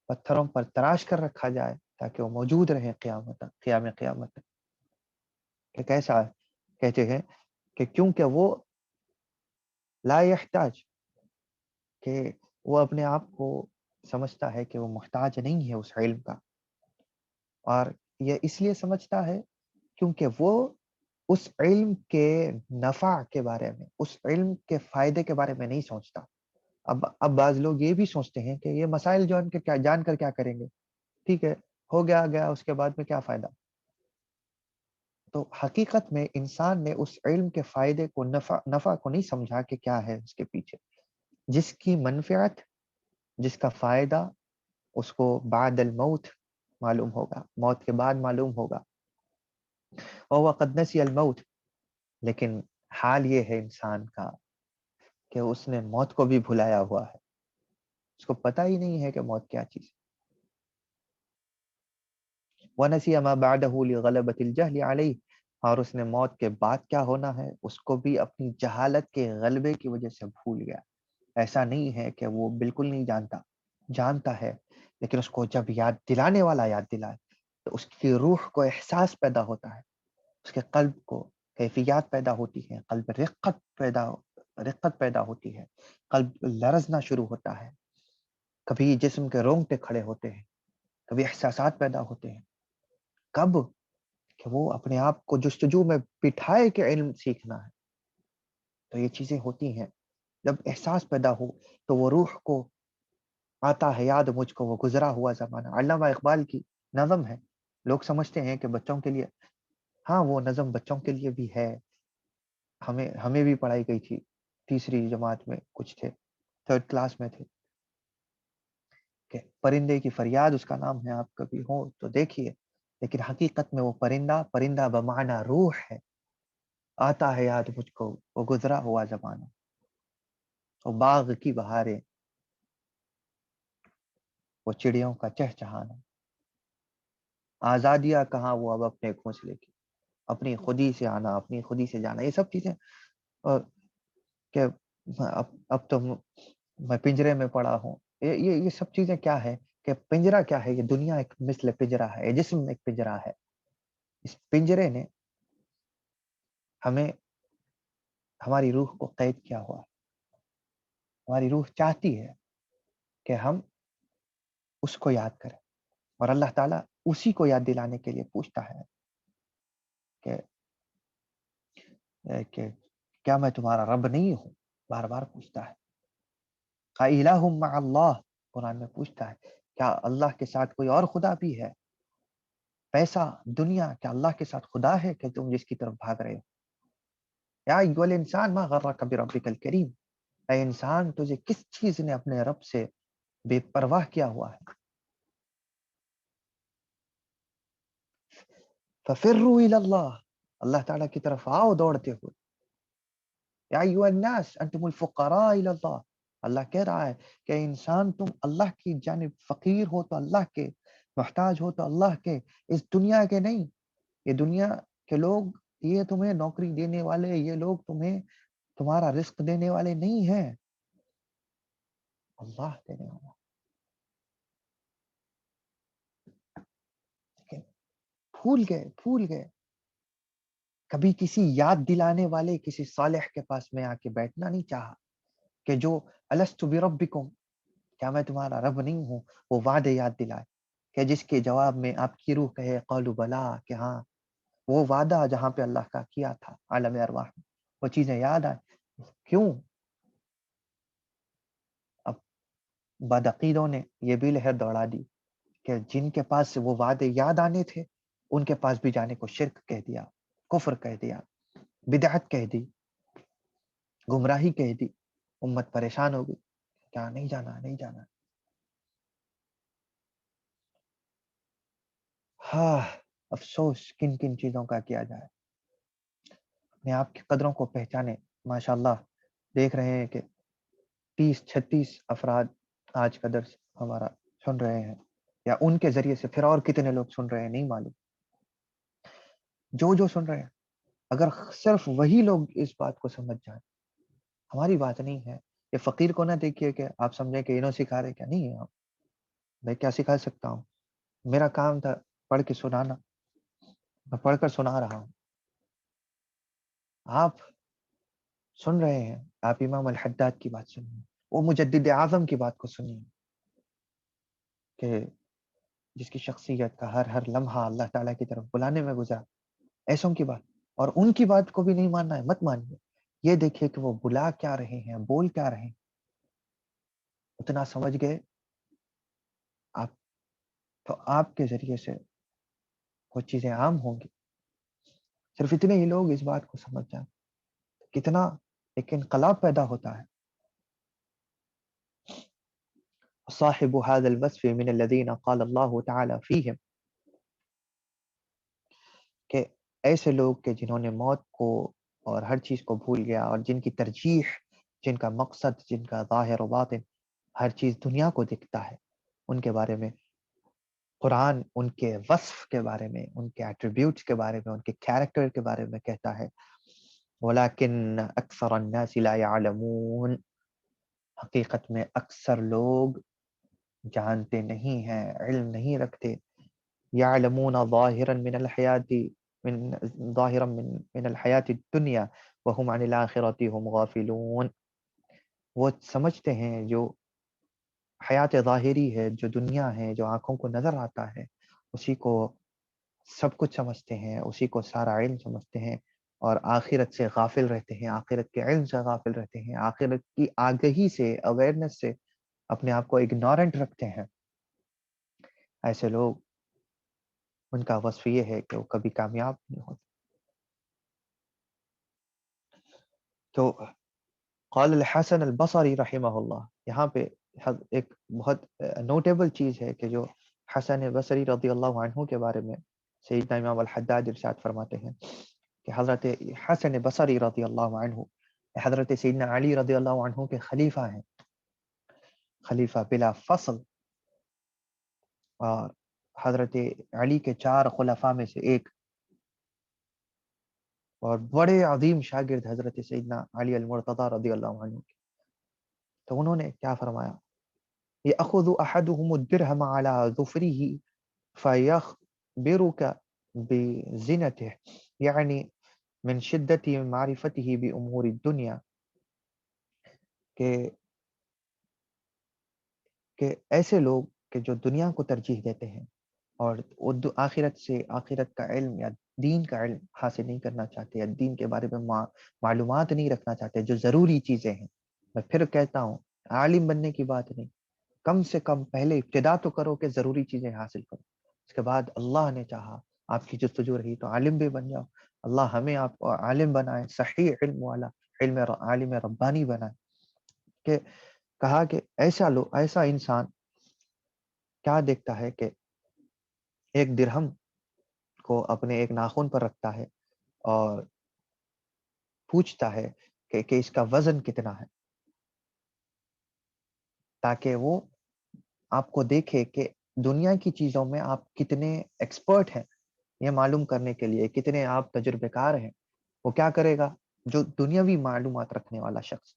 پتھروں پر تراش کر رکھا جائے تاکہ وہ موجود رہے قیامت تک. کہ کیسا کہتے ہیں کہ کیونکہ وہ لا يحتاج, کہ وہ اپنے آپ کو سمجھتا ہے کہ وہ محتاج نہیں ہے اس علم کا, اور یہ اس لیے سمجھتا ہے کیونکہ وہ اس علم کے نفع کے بارے میں, اس علم کے فائدے کے بارے میں نہیں سوچتا. اب بعض لوگ یہ بھی سوچتے ہیں کہ یہ مسائل جان کر کیا کریں گے, ٹھیک ہے ہو گیا اس کے بعد میں کیا فائدہ. تو حقیقت میں انسان نے اس علم کے فائدے کو نفع کو نہیں سمجھا کہ کیا ہے اس کے پیچھے, جس کی منفعت, جس کا فائدہ اس کو بعد الموت معلوم ہوگا, موت کے بعد معلوم ہوگا. اور وقد نسی الموت, لیکن حال یہ ہے انسان کا کہ اس نے موت کو بھی بھلایا ہوا ہے, اس کو پتہ ہی نہیں ہے کہ موت کیا چیز. وَنَسِيَ مَا بَعْدَهُ لِغَلَبَةِ الْجَهْلِ عَلَيْهِ, اور اس نے موت کے بعد کیا ہونا ہے اس کو بھی اپنی جہالت کے غلبے کی وجہ سے بھول گیا. ایسا نہیں ہے کہ وہ بالکل نہیں جانتا ہے, لیکن اس کو جب یاد دلانے والا یاد دلائے تو اس کی روح کو احساس پیدا ہوتا ہے, اس کے قلب کو کیفیات پیدا ہوتی ہیں, قلب رقت پیدا ہوتی ہے, قلب لرزنا شروع ہوتا ہے, کبھی جسم کے رونگٹے کھڑے ہوتے ہیں, کبھی احساسات پیدا ہوتے ہیں. کب کہ وہ اپنے آپ کو جستجو میں بٹھائے کہ علم سیکھنا ہے. تو یہ چیزیں ہوتی ہیں جب احساس پیدا ہو تو وہ روح کو آتا ہے یاد مجھ کو وہ گزرا ہوا زمانہ. علامہ اقبال کی نظم ہے, لوگ سمجھتے ہیں کہ بچوں کے لیے, ہاں وہ نظم بچوں کے لیے بھی ہے, ہمیں بھی پڑھائی گئی تھی, تیسری جماعت میں کچھ تھے, 3rd کلاس میں تھے, کہ پرندے کی فریاد اس کا نام ہے, آپ کبھی ہو تو دیکھیے. لیکن حقیقت میں وہ پرندہ بمعنی روح ہے. آتا ہے یاد مجھ کو وہ گزرا ہوا زمانہ, وہ باغ کی بہاریں, وہ چڑیوں کا چہچہانا, آزادیاں کہاں وہ اب اپنے گھونسلے کی, اپنی خودی سے آنا, اپنی خودی سے جانا. یہ سب چیزیں, اور کہ اب تو میں پنجرے میں پڑا ہوں, یہ سب چیزیں کیا ہے کہ پنجرا کیا ہے, یہ دنیا ایک مثل پنجرا ہے, یہ جسم ایک پنجرا ہے. اس پنجرے نے ہمیں ہماری روح کو قید کیا ہوا. ہماری روح چاہتی ہے کہ ہم اس کو یاد کریں, اور اللہ تعالیٰ اسی کو یاد دلانے کے لیے پوچھتا ہے کہ کیا میں تمہارا رب نہیں ہوں, بار بار پوچھتا ہے. الہ مع اللہ, قرآن میں پوچھتا ہے کیا اللہ کے ساتھ کوئی اور خدا بھی ہے. پیسہ, دنیا, کیا اللہ کے ساتھ خدا ہے کہ تم جس کی طرف بھاگ رہے ہو. یا ایھا الانسان ما غرک بربک الکریم, اے انسان تجھے کس چیز نے اپنے رب سے بے پرواہ کیا ہوا ہے. ففروا الی اللہ, اللہ تعالیٰ کی طرف آؤ دوڑتے ہوئے. یا ایھا الناس انتم الفقراء الی اللہ, اللہ کہہ رہا ہے کہ انسان تم اللہ کی جانب فقیر ہو تو اللہ کے, محتاج ہو تو اللہ کے, اس دنیا کے نہیں. یہ دنیا کے لوگ, یہ تمہیں نوکری دینے والے, یہ لوگ تمہیں تمہارا رزق دینے والے نہیں ہیں, اللہ دینے والا. بھول گئے. کبھی کسی یاد دلانے والے, کسی صالح کے پاس میں آ کے بیٹھنا نہیں چاہا کہ جو الست بربکم, کیا میں تمہارا رب نہیں ہوں, وہ وعدے یاد دلائے, کہ جس کے جواب میں آپ کی روح کہے قالوا بلا, کہ ہاں وہ وعدہ جہاں پہ اللہ کا کیا تھا عالم ارواح میں, وہ چیزیں یاد آئیں. کیوں؟ اب بدعقیدوں نے یہ بھی لہر دوڑا دی کہ جن کے پاس سے وہ وعدے یاد آنے تھے ان کے پاس بھی جانے کو شرک کہہ دیا, کفر کہہ دیا, بدعت کہہ دی, گمراہی کہہ دی. امت پریشان ہو گئی, کیا نہیں جانا. ہاں افسوس کن کن چیزوں کا کیا جائے. اپنے آپ کی قدروں کو پہچانے. ماشاءاللہ دیکھ رہے ہیں کہ 30-36 افراد آج کا درس ہمارا سن رہے ہیں, یا ان کے ذریعے سے پھر اور کتنے لوگ سن رہے ہیں نہیں معلوم. جو سن رہے ہیں, اگر صرف وہی لوگ اس بات کو سمجھ جائیں, ہماری بات نہیں ہے. یہ فقیر کو نہ دیکھیے کہ آپ سمجھیں کہ انہوں سکھا رہے, کیا نہیں ہے. میں کیا سکھا سکتا ہوں, میرا کام تھا پڑھ کے سنانا, میں پڑھ کر سنا رہا ہوں. آپ سن رہے ہیں, آپ امام الحداد کی بات سنیے, وہ مجدد اعظم کی بات کو سنیے, کہ جس کی شخصیت کا ہر لمحہ اللہ تعالیٰ کی طرف بلانے میں گزرا. ایسوں کی بات, اور ان کی بات کو بھی نہیں ماننا ہے, مت مانیے. یہ دیکھیے کہ وہ بلا کیا رہے ہیں, بول کیا رہے ہیں, اتنا سمجھ گئے آپ, تو آپ کے ذریعے سے وہ چیزیں عام ہوں گی. صرف اتنے ہی لوگ اس بات کو سمجھ جائیں, کتنا ایک انقلاب پیدا ہوتا ہے. صاحب هذا الوصف من الذين قال الله تعالى فيهم, کہ ایسے لوگ کہ جنہوں نے موت کو اور ہر چیز کو بھول گیا, اور جن کی ترجیح, جن کا مقصد, جن کا ظاہر و باطن ہر چیز دنیا کو دکھتا ہے, ان کے بارے میں قرآن ان کے وصف کے بارے میں, ان کے ایٹریبیوٹس کے بارے میں, ان کے کیریکٹر کے بارے میں کہتا ہے وَلَكِنَّ أَكْثَرَ النَّاسِ لَا يَعْلَمُونَ, حقیقت میں اکثر لوگ جانتے نہیں ہیں, علم نہیں رکھتے. يعلمون ظاهرا من الحياة من الحياة الدنيا وهم عن الآخرة هم غافلون. وہ سمجھتے ہیں جو حیات ظاہری ہے, جو دنیا ہے, جو آنکھوں کو نظر آتا ہے, اسی کو سب کچھ سمجھتے ہیں, اسی کو سارا علم سمجھتے ہیں, اور آخرت سے غافل رہتے ہیں, آخرت کے علم سے غافل رہتے ہیں, آخرت کی آگہی سے, اویئرنس سے اپنے آپ کو اگنورنٹ رکھتے ہیں. ایسے لوگ, ان کا وصف یہ ہے کہ وہ کبھی کامیاب نہیں ہوتے. تو قال الحسن البصری رحمہ اللہ, یہاں پہ ایک بہت نوٹیبل چیز ہے کہ جو حسن بصری رضی اللہ عنہ کے بارے میں سیدنا امام الحداد ارشاد فرماتے ہیں کہ حضرت حسن بصری رضی اللہ عنہ حضرت سیدنا علی رضی اللہ عنہ کے خلیفہ ہیں, خلیفہ بلا فصل, اور حضرت علی کے 4 خلفاء میں سے ایک, اور بڑے عظیم شاگرد حضرت سیدنا علی المرتضی رضی اللہ عنہ کے. تو انہوں نے کیا فرمایا, يأخذ أحدهم الدرهم على ظفره فيخبرك بزنته, يعني من شدة معرفته بأمور الدنيا, کہ ایسے لوگ کہ جو دنیا کو ترجیح دیتے ہیں اور آخرت سے, آخرت کا علم یا دین کا علم حاصل نہیں کرنا چاہتے, یا دین کے بارے میں معلومات نہیں رکھنا چاہتے, جو ضروری چیزیں ہیں. میں پھر کہتا ہوں, عالم بننے کی بات نہیں, کم سے کم پہلے ابتدا تو کرو کہ ضروری چیزیں حاصل کرو, اس کے بعد اللہ نے چاہا آپ کی جستجو رہی تو عالم بھی بن جاؤ. اللہ ہمیں آپ کو عالم بنائے, صحیح علم والا, عالم ربانی بنائے. کہ کہا کہ ایسا انسان کیا دیکھتا ہے کہ ایک درہم کو اپنے ایک ناخن پر رکھتا ہے اور پوچھتا ہے کہ اس کا وزن کتنا ہے, تاکہ وہ آپ کو دیکھے کہ دنیا کی چیزوں میں آپ کتنے ایکسپرٹ ہیں, یہ معلوم کرنے کے لیے کتنے آپ تجربے کار ہیں. وہ کیا کرے گا, جو دنیاوی معلومات رکھنے والا شخص.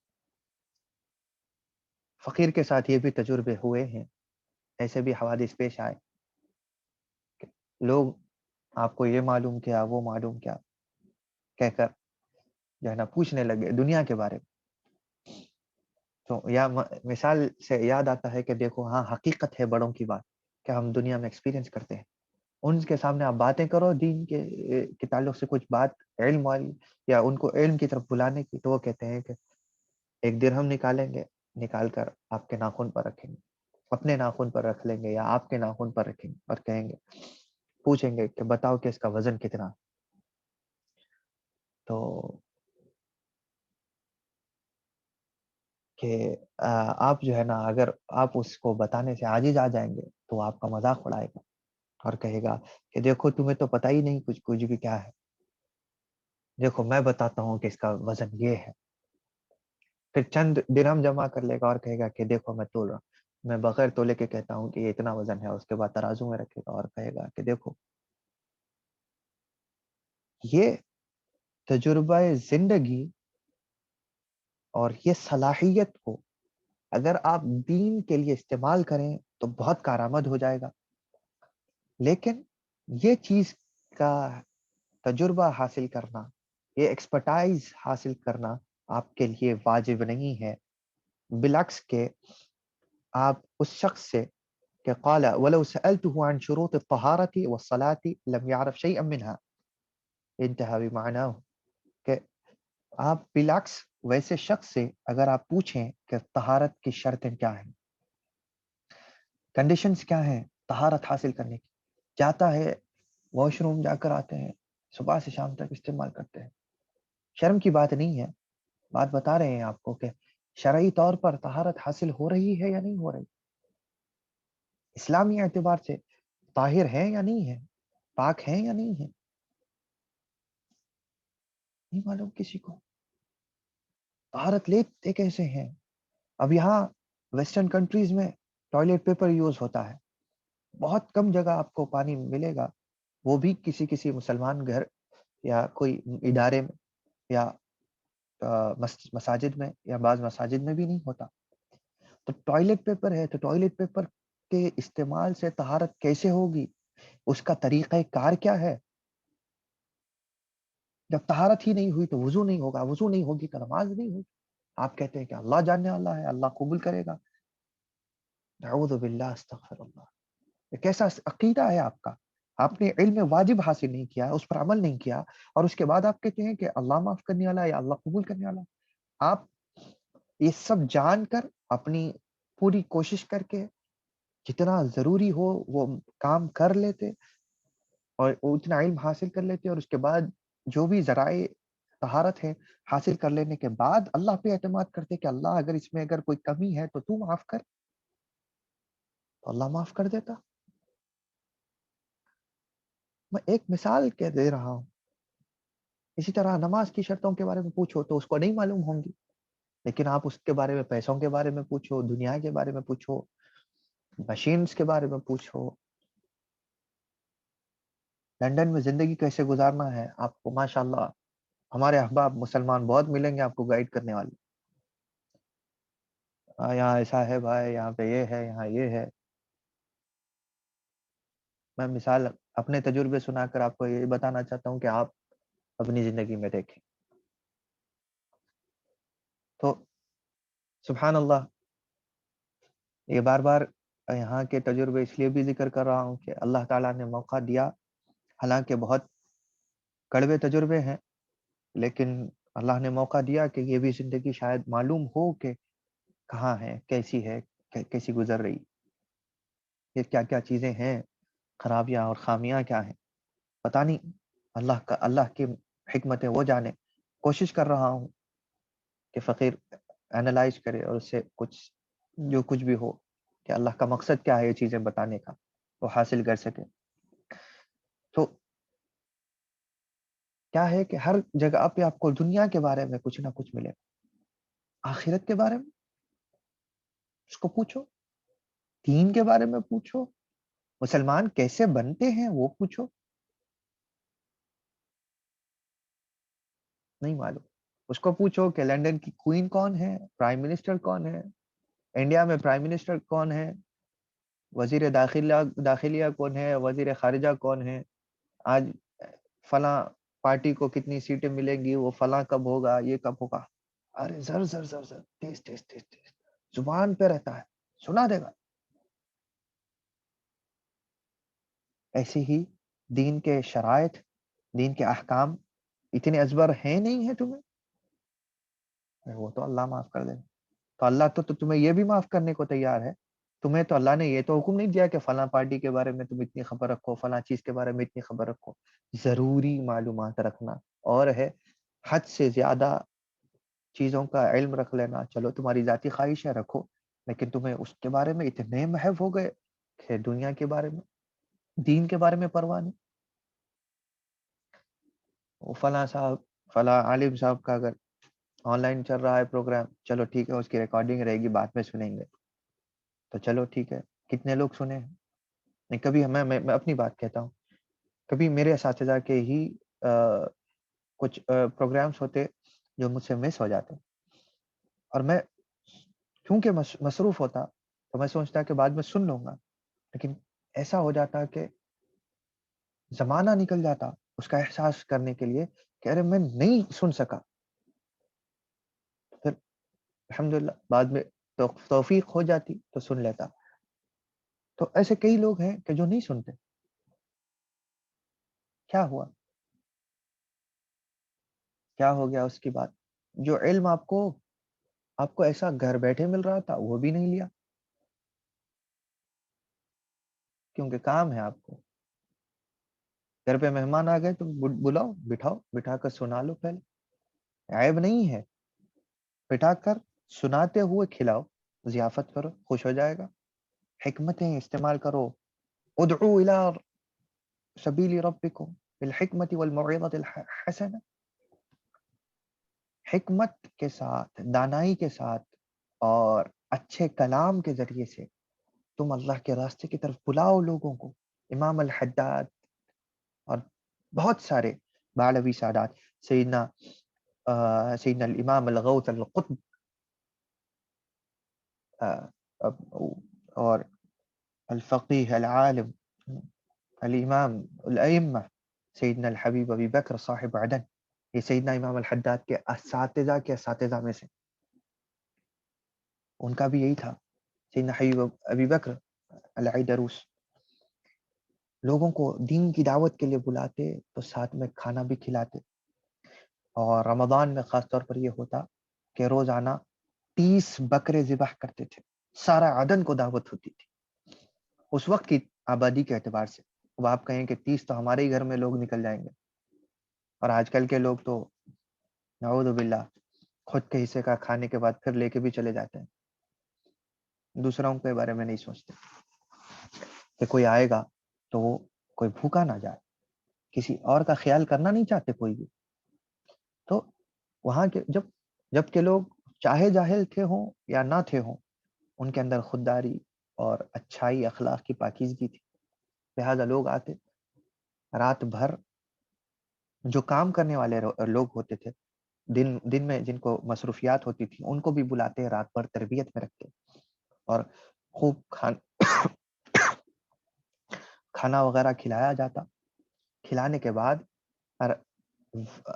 فقیر کے ساتھ یہ بھی تجربے ہوئے ہیں, ایسے بھی حوادث پیش آئے کہ لوگ آپ کو یہ معلوم کیا, وہ معلوم کیا کہہ کر جو ہے نا پوچھنے لگے دنیا کے بارے میں. تو یا مثال سے یاد آتا ہے کہ دیکھو, ہاں حقیقت ہے بڑوں کی بات کہ ہم دنیا میں ایکسپیرینس کرتے ہیں. ان کے سامنے آپ باتیں کرو دین کے تعلق سے کچھ بات علم والی, یا ان کو علم کی طرف بلانے کی, تو وہ کہتے ہیں کہ ایک درہم نکالیں گے, نکال کر آپ کے ناخن پر رکھیں گے, اپنے ناخن پر رکھ لیں گے یا آپ کے ناخن پر رکھیں گے, اور کہیں گے, پوچھیں گے کہ بتاؤ کہ اس کا وزن کتنا. تو کہ آپ جو ہے نا, اگر آپ اس کو بتانے سے عاجز آ جائیں گے تو آپ کا مذاق اڑائے گا. اور کہے گا کہ دیکھو تمہیں تو پتہ ہی نہیں کچھ بھی کیا ہے، دیکھو میں بتاتا ہوں کہ اس کا وزن یہ ہے. پھر چند درہم جمع کر لے گا اور کہے گا کہ دیکھو میں تول رہا ہوں، میں بغیر تولے کے کہتا ہوں کہ یہ اتنا وزن ہے. اس کے بعد ترازو میں رکھے گا اور کہے گا کہ دیکھو یہ تجربہ زندگی اور یہ صلاحیت کو اگر آپ دین کے لیے استعمال کریں تو بہت کارآمد ہو جائے گا، لیکن یہ چیز کا تجربہ حاصل کرنا، یہ ایکسپرٹائز حاصل کرنا آپ کے لیے واجب نہیں ہے، بالعکس کہ آپ اس شخص سے کہ قال ولو سألته عن شروط الطہارة والصلاة لم يعرف شيئا منها انتہا بمعناه، کہ آپ بالعکس ویسے شخص سے اگر آپ پوچھیں کہ طہارت کی شرطیں کیا ہیں، کنڈیشنز کیا ہیں طہارت حاصل کرنے کی، جاتا ہے واش روم جا کر آتے ہیں، صبح سے شام تک استعمال کرتے ہیں، شرم کی بات نہیں ہے، بات بتا رہے ہیں آپ کو کہ شرعی طور پر طہارت حاصل ہو رہی ہے یا نہیں ہو رہی، اسلامی اعتبار سے طاہر ہے یا نہیں ہے، پاک ہے یا نہیں ہے، نہیں معلوم کسی کو. طہارت لیتے کیسے ہیں؟ اب یہاں ویسٹرن کنٹریز میں ٹوائلٹ پیپر یوز ہوتا ہے، بہت کم جگہ آپ کو پانی ملے گا، وہ بھی کسی مسلمان گھر یا کوئی ادارے میں یا مساجد میں یا بعض مساجد میں بھی نہیں ہوتا. تو ٹوائلٹ پیپر ہے تو ٹوائلٹ پیپر کے استعمال سے طہارت کیسے ہوگی، اس کا طریقہ کار کیا ہے؟ جب طہارت ہی نہیں ہوئی تو وضو نہیں ہوگا، وضو نہیں ہوگی تو نماز نہیں ہوگی. آپ کہتے ہیں کہ اللہ جاننے والا ہے، اللہ قبول کرے گا. نعوذ باللہ، استغفر اللہ. یہ کیسا عقیدہ ہے آپ کا؟ آپ نے علم واجب حاصل نہیں کیا، اس پر عمل نہیں کیا، اور اس کے بعد آپ کہتے ہیں کہ اللہ معاف کرنے والا ہے یا اللہ قبول کرنے والا. آپ یہ سب جان کر اپنی پوری کوشش کر کے جتنا ضروری ہو وہ کام کر لیتے اور اتنا علم حاصل کر لیتے، اور اس کے بعد جو بھی ذرائع طہارت ہے حاصل کر لینے کے بعد اللہ پہ اعتماد کرتے کہ اللہ اگر اس میں اگر کوئی کمی ہے تو معاف کر، تو اللہ معاف کر دیتا. میں ایک مثال کہہ دے رہا ہوں. اسی طرح نماز کی شرطوں کے بارے میں پوچھو تو اس کو نہیں معلوم ہوں گی، لیکن آپ اس کے بارے میں پیسوں کے بارے میں پوچھو، دنیا کے بارے میں پوچھو، مشینز کے بارے میں پوچھو، لندن میں زندگی کیسے گزارنا ہے، آپ کو ماشاءاللہ ہمارے احباب مسلمان بہت ملیں گے آپ کو گائیڈ کرنے والے. یہاں ایسا ہے بھائی، یہاں پہ یہ ہے، یہاں یہ ہے. میں مثال اپنے تجربے سنا کر آپ کو یہ بتانا چاہتا ہوں کہ آپ اپنی زندگی میں دیکھیں. تو سبحان اللہ، یہ بار بار یہاں کے تجربے اس لیے بھی ذکر کر رہا ہوں کہ اللہ تعالیٰ نے موقع دیا، حالانکہ بہت کڑوے تجربے ہیں، لیکن اللہ نے موقع دیا کہ یہ بھی زندگی شاید معلوم ہو کہ کہاں ہے، کیسی ہے، کیسی گزر رہی، یہ کیا کیا چیزیں ہیں، خرابیاں اور خامیاں کیا ہیں، پتہ نہیں. اللہ کی حکمت وہ جانے. کوشش کر رہا ہوں کہ فقیر اینالائز کرے اور اس سے جو کچھ بھی ہو کہ اللہ کا مقصد کیا ہے یہ چیزیں بتانے کا، وہ حاصل کر سکے. تو کیا ہے کہ ہر جگہ پہ آپ کو دنیا کے بارے میں کچھ نہ کچھ ملے، آخرت کے بارے میں اس کو پوچھو، دین کے بارے میں پوچھو، مسلمان کیسے بنتے ہیں وہ پوچھو، نہیں معلوم. اس کو پوچھو کہ لندن کی کوئین کون ہے، پرائم منسٹر کون ہے، انڈیا میں پرائم منسٹر کون ہے، وزیر داخلیہ کون ہے، وزیر خارجہ کون ہے، آج فلاں پارٹی کو کتنی سیٹیں ملیں گی، وہ فلاں کب ہوگا، یہ کب ہوگا. ارے زر زر زر زر، تیز تیز تیز تیز زبان پہ رہتا ہے، سنا دے گا. ایسے ہی دین کے شرائط، دین کے احکام اتنے ازبر ہیں نہیں ہے تمہیں، وہ تو اللہ معاف کر دے. تو اللہ تو تمہیں یہ بھی معاف کرنے کو تیار ہے. تمہیں تو اللہ نے یہ تو حکم نہیں دیا کہ فلاں پارٹی کے بارے میں تم اتنی خبر رکھو، فلاں چیز کے بارے میں اتنی خبر رکھو. ضروری معلومات رکھنا اور ہے حد سے زیادہ چیزوں کا علم رکھ لینا. چلو تمہاری ذاتی خواہش ہے رکھو، لیکن تمہیں اس کے بارے میں اتنے محو ہو گئے کہ دنیا کے بارے میں دین کے بارے میں پرواہ نہیں. وہ فلاں صاحب فلاں عالم صاحب کا اگر آن لائن چل رہا ہے پروگرام، چلو ٹھیک ہے، اس کی ریکارڈنگ رہے گی، بعد میں سنیں گے، تو چلو ٹھیک ہے. کتنے لوگ سنے ہیں؟ نہیں. کبھی میں اپنی بات کہتا ہوں، کبھی میرے اساتذہ کے ہی کچھ پروگرامز ہوتے جو مجھ سے مس ہو جاتے، اور میں کیونکہ مصروف ہوتا تو میں سوچتا کہ بعد میں سن لوں گا، لیکن ایسا ہو جاتا کہ زمانہ نکل جاتا اس کا احساس کرنے کے لیے کہ ارے میں نہیں سن سکا. پھر الحمدللہ بعد میں توفیق ہو جاتی تو سن لیتا. تو ایسے کئی لوگ ہیں کہ جو نہیں سنتے. کیا ہوا؟ کیا ہو گیا اس کی بات؟ جو علم آپ کو ایسا گھر بیٹھے مل رہا تھا وہ بھی نہیں لیا، کیونکہ کام ہے آپ کو. گھر پہ مہمان آ گئے تو بلاؤ، بٹھاؤ، بٹھا کر سنا لو. پہلے عیب نہیں ہے، بٹھا کر سناتے ہوئے کھلاؤ، ضیافت کرو، خوش ہو جائے گا. حکمتیں استعمال کرو. ادعو الى سبیل ربکم بالحکمت والموعظۃ الحسنہ. حکمت کے ساتھ، دانائی کے ساتھ اور اچھے کلام کے ذریعے سے تم اللہ کے راستے کی طرف بلاؤ لوگوں کو. امام الحداد اور بہت سارے بعلوی سادات، سیدنا الامام الغوث القطب اور الفقیہ العالم الامام الائمہ سیدنا الحبیب ابی بکر صاحب عدن، یہ سیدنا امام الحداد کے اساتذہ میں سے. ان کا بھی یہی تھا. سیدنا حبیب ابی بکر العیدروس لوگوں کو دین کی دعوت کے لیے بلاتے تو ساتھ میں کھانا بھی کھلاتے. اور رمضان میں خاص طور پر یہ ہوتا کہ روزانہ 30 بکرے ذبح کرتے تھے. سارا عدن کو دعوت ہوتی تھی اس وقت کی آبادی کے اعتبار سے. اب آپ کہیں کہ 30 تو ہمارے ہی گھر میں لوگ نکل جائیں گے، اور آج کل کے لوگ تو نعوذ باللہ خود کے حصے کا کھانے کے بعد پھر لے کے بھی چلے جاتے ہیں. دوسروں کے بارے میں نہیں سوچتے کہ کوئی آئے گا تو وہ کوئی بھوکا نہ جائے، کسی اور کا خیال کرنا نہیں چاہتے کوئی بھی. تو وہاں کے جب کے لوگ چاہے جاہل تھے ہوں یا نہ تھے ہوں، ان کے اندر خودداری اور اچھائی اخلاق کی پاکیزگی تھی. لہذا لوگ آتے رات بھر، جو کام کرنے والے لوگ ہوتے تھے دن میں جن کو مصروفیات ہوتی تھی ان کو بھی بلاتے رات بھر تربیت میں رکھتے، اور خوب کھانا وغیرہ کھلایا جاتا. کھلانے کے بعد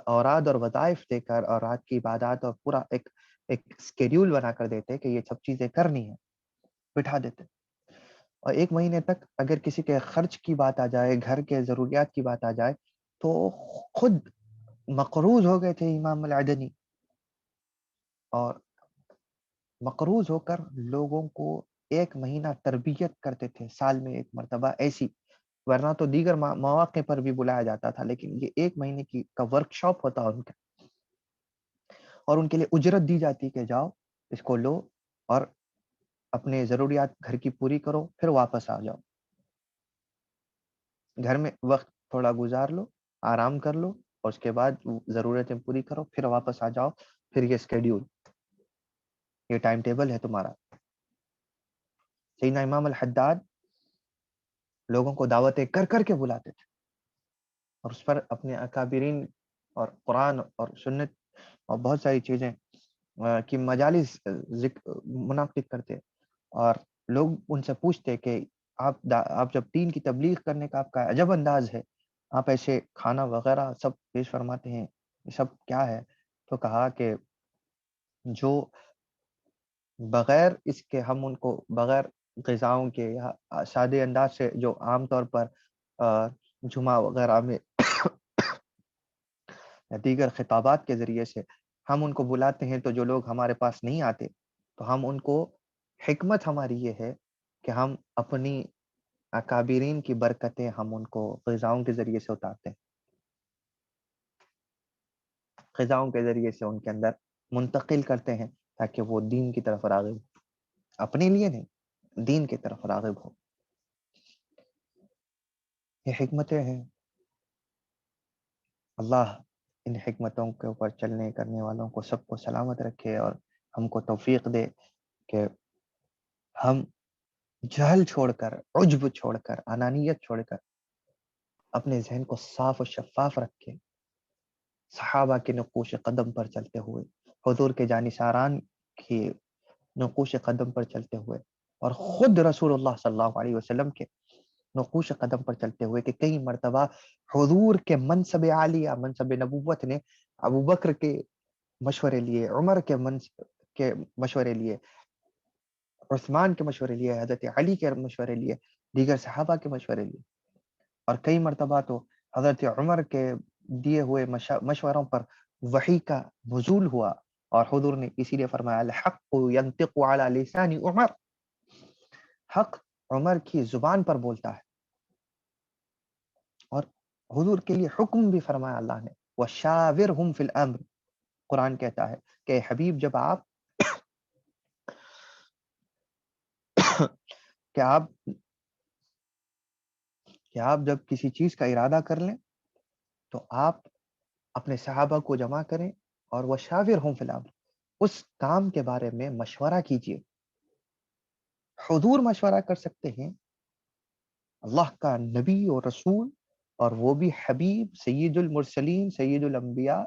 اوراد اور وظائف دے کر اور رات کی عبادات اور پورا ایک اسکیڈیول بنا کر دیتے کہ یہ سب چیزیں کرنی ہے، بٹھا دیتے. اور 1 مہینے تک اگر کسی کے خرچ کی بات آ جائے، گھر کے ضروریات کی بات آ جائے، تو خود مقروض ہو گئے تھے امام العدنی، اور مقروض ہو کر لوگوں کو 1 مہینہ تربیت کرتے تھے سال میں 1 مرتبہ ایسی. ورنہ تو دیگر مواقع پر بھی بلایا جاتا تھا، لیکن یہ 1 مہینے کا ورک شاپ ہوتا ان کا، اور ان کے لیے اجرت دی جاتی کہ جاؤ اس کو لو اور اپنے ضروریات گھر کی پوری کرو، پھر واپس آ جاؤ. گھر میں وقت تھوڑا گزار لو، آرام کر لو، اور اس کے بعد ضرورتیں پوری کرو، پھر واپس آ جاؤ. پھر یہ اسکیڈیول، یہ ٹائم ٹیبل ہے تمہارا. سیدنا امام الحداد لوگوں کو دعوتیں کر کر کے بلاتے تھے، اور اس پر اپنے اکابرین اور قرآن اور سنت اور بہت ساری چیزیں کی مجالس منعقد کرتے. اور لوگ ان سے پوچھتے کہ آپ جب دین کی تبلیغ کرنے کا آپ کا عجب انداز ہے، آپ ایسے کھانا وغیرہ سب پیش فرماتے ہیں، یہ سب کیا ہے؟ تو کہا کہ جو بغیر اس کے ہم ان کو بغیر غذاؤں کے یا سادے انداز سے جو عام طور پر جمعہ وغیرہ میں یا دیگر خطابات کے ذریعے سے ہم ان کو بلاتے ہیں، تو جو لوگ ہمارے پاس نہیں آتے تو ہم ان کو، حکمت ہماری یہ ہے کہ ہم اپنی اکابرین کی برکتیں ہم ان کو غذاؤں کے ذریعے سے اتارتے ہیں، غذاؤں کے ذریعے سے ان کے اندر منتقل کرتے ہیں تاکہ وہ دین کی طرف راغب، اپنے لیے نہیں، دین کی طرف راغب ہو. یہ حکمتیں ہیں. اللہ ان حکمتوں کے اوپر چلنے کرنے والوں کو سب کو سلامت رکھے اور ہم کو توفیق دے کہ ہم جہل چھوڑ کر، عجب چھوڑ کر، انانیت چھوڑ کر اپنے ذہن کو صاف و شفاف رکھے، صحابہ کے نقوش قدم پر چلتے ہوئے، حضور کے جانثاران کی نقوش قدم پر چلتے ہوئے، اور خود رسول اللہ صلی اللہ علیہ وسلم کے نقوش قدم پر چلتے ہوئے کہ کئی مرتبہ حضور کے منصب عالیہ، منصب نبوت نے ابو بکر کے مشورے لیے، عمر کے مشورے لیے، عثمان کے مشورے لیے، حضرت علی کے مشورے لیے، دیگر صحابہ کے مشورے لیے، اور کئی مرتبہ تو حضرت عمر کے دیے ہوئے مشوروں پر وحی کا نزول ہوا، اور حضور نے اسی لیے فرمایا الحق ينطق على لسان عمر، حق عمر کی زبان پر بولتا ہے. اور حضور کے لیے حکم بھی فرمایا اللہ نے، وَشَاوِرْهُمْ فِي الْأَمْرِ، قرآن کہتا ہے کہ حبیب جب آپ جب کسی چیز کا ارادہ کر لیں تو آپ اپنے صحابہ کو جمع کریں اور وَشَاوِرْهُمْ فِي الْأَمْرِ، اس کام کے بارے میں مشورہ کیجئے. حضور مشورہ کر سکتے ہیں، اللہ کا نبی اور رسول، اور وہ بھی حبیب سید المرسلین سید الانبیاء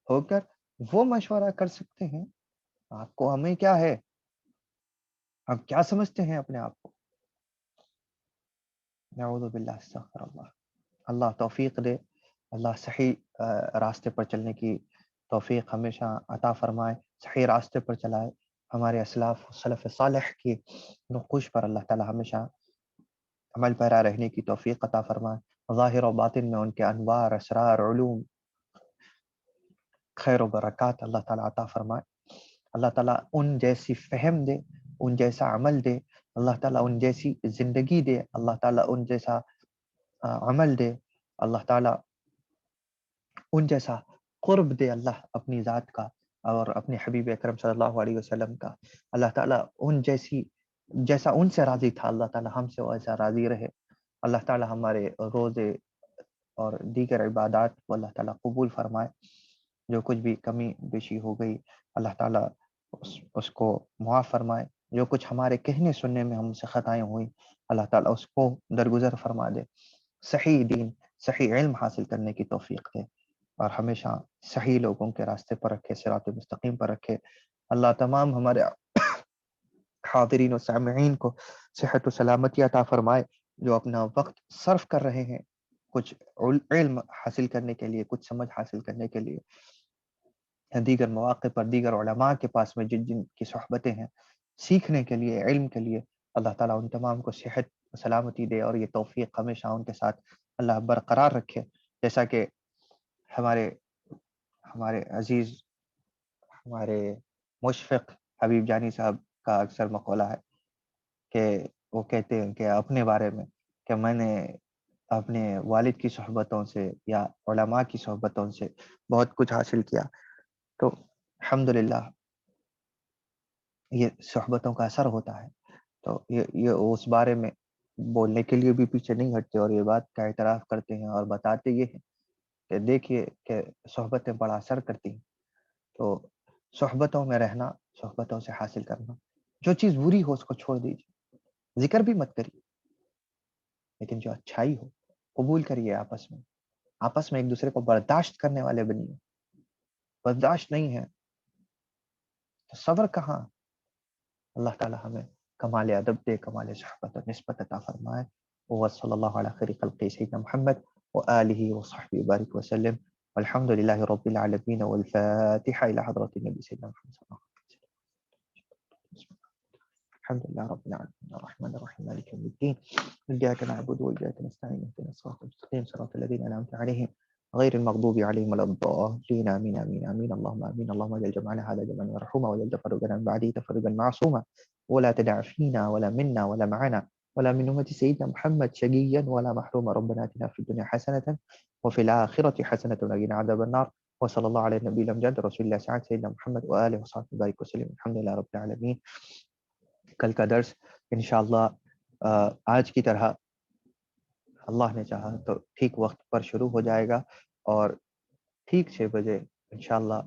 ہو کر وہ مشورہ کر سکتے ہیں. آپ کو ہمیں کیا ہے، ہم کیا سمجھتے ہیں اپنے آپ کو؟ نعوذ باللہ، استغفر اللہ. اللہ توفیق دے، اللہ صحیح راستے پر چلنے کی توفیق ہمیشہ عطا فرمائے، صحیح راستے پر چلائے. ہمارے اسلاف سلف صالح کی نقوش پر اللہ تعالی ہمیشہ عمل پیرا رہنے کی توفیق عطا فرمائے. ظاہر و باطن میں ان کے انوار، اسرار، علوم، خیر و برکات اللہ تعالیٰ عطا فرمائے. اللہ تعالیٰ ان جیسی فہم دے، ان جیسا عمل دے، اللہ تعالیٰ ان جیسی زندگی دے، اللہ تعالیٰ ان جیسا عمل دے، اللہ تعالیٰ ان جیسا قرب دے اللہ اپنی ذات کا اور اپنے حبیب اکرم صلی اللہ علیہ وسلم کا. اللہ تعالیٰ ان جیسا ان سے راضی تھا، اللہ تعالیٰ ہم سے ویسا راضی رہے. اللہ تعالیٰ ہمارے روزے اور دیگر عبادات کو اللہ تعالیٰ قبول فرمائے. جو کچھ بھی کمی بیشی ہو گئی اللہ تعالیٰ اس کو معاف فرمائے. جو کچھ ہمارے کہنے سننے میں ہم سے خطائیں ہوئی اللہ تعالیٰ اس کو درگزر فرما دے. صحیح دین، صحیح علم حاصل کرنے کی توفیق دے اور ہمیشہ صحیح لوگوں کے راستے پر رکھے، صراط مستقیم پر رکھے. اللہ تمام ہمارے حاضرین و سامعین کو صحت و سلامتی عطا فرمائے، جو اپنا وقت صرف کر رہے ہیں کچھ علم حاصل کرنے کے لیے، کچھ سمجھ حاصل کرنے کے لیے، دیگر مواقع پر دیگر علماء کے پاس میں جن کی صحبتیں ہیں، سیکھنے کے لیے، علم کے لیے. اللہ تعالیٰ ان تمام کو صحت و سلامتی دے اور یہ توفیق ہمیشہ ان کے ساتھ اللہ برقرار رکھے. جیسا کہ ہمارے عزیز، ہمارے مشفق حبیب جانی صاحب کا اکثر مقولہ ہے کہ وہ کہتے ہیں کہ اپنے بارے میں کہ میں نے اپنے والد کی صحبتوں سے یا علماء کی صحبتوں سے بہت کچھ حاصل کیا. تو الحمدللہ یہ صحبتوں کا اثر ہوتا ہے. تو یہ اس بارے میں بولنے کے لیے بھی پیچھے نہیں ہٹتے اور یہ بات کا اعتراف کرتے ہیں اور بتاتے یہ ہیں کہ دیکھیے کہ صحبتیں بڑا اثر کرتی ہیں. تو صحبتوں میں رہنا، صحبتوں سے حاصل کرنا، جو چیز بری ہو اس کو چھوڑ دیجیے، ذکر بھی مت کریے، لیکن جو اچھائی ہو قبول کریے. آپس میں ایک دوسرے کو برداشت کرنے والے بنیے. برداشت نہیں ہے تو صبر کہاں؟ اللہ تعالی ہمیں کمال ادب دے، کمال صحبت اور نسبت عطا فرمائے. وصلی اللہ علی خیر خلقہ سیدنا محمد وآلہ وصحبہ وبارک وسلم. والحمد للہ رب العالمین والفاتحہ الی حضرت النبی سیدنا محمد صلی اللہ علیہ وسلم. الحمد لله رب العالمين الرحمن الرحيم مالك يوم الدين إياك نعبد وإياك نستعين اهدنا الصراط المستقيم صراط الذين أنعمت عليهم غير المغضوب عليهم ولا الضالين آمين آمين آمين. اللهم آمين. اللهم اجعل جمعنا هذا جمعا مرحوما واجعل تفرقنا من بعده تفرقا معصوما ولا تدع فينا ولا منا ولا معنا ولا من أمة سيدنا محمد شقيا ولا محروما. ربنا آتنا في الدنيا حسنة وفي الآخرة حسنة وقنا عذاب النار. وصلى الله على النبي الأمجد رسول الله سعد سيدنا محمد وآله وصحبه وبارك وسلم. الحمد لله رب العالمين. کل کا درس انشاءاللہ آج کی طرح اللہ نے چاہا تو ٹھیک وقت پر شروع ہو جائے گا، اور ٹھیک 6 بجے انشاءاللہ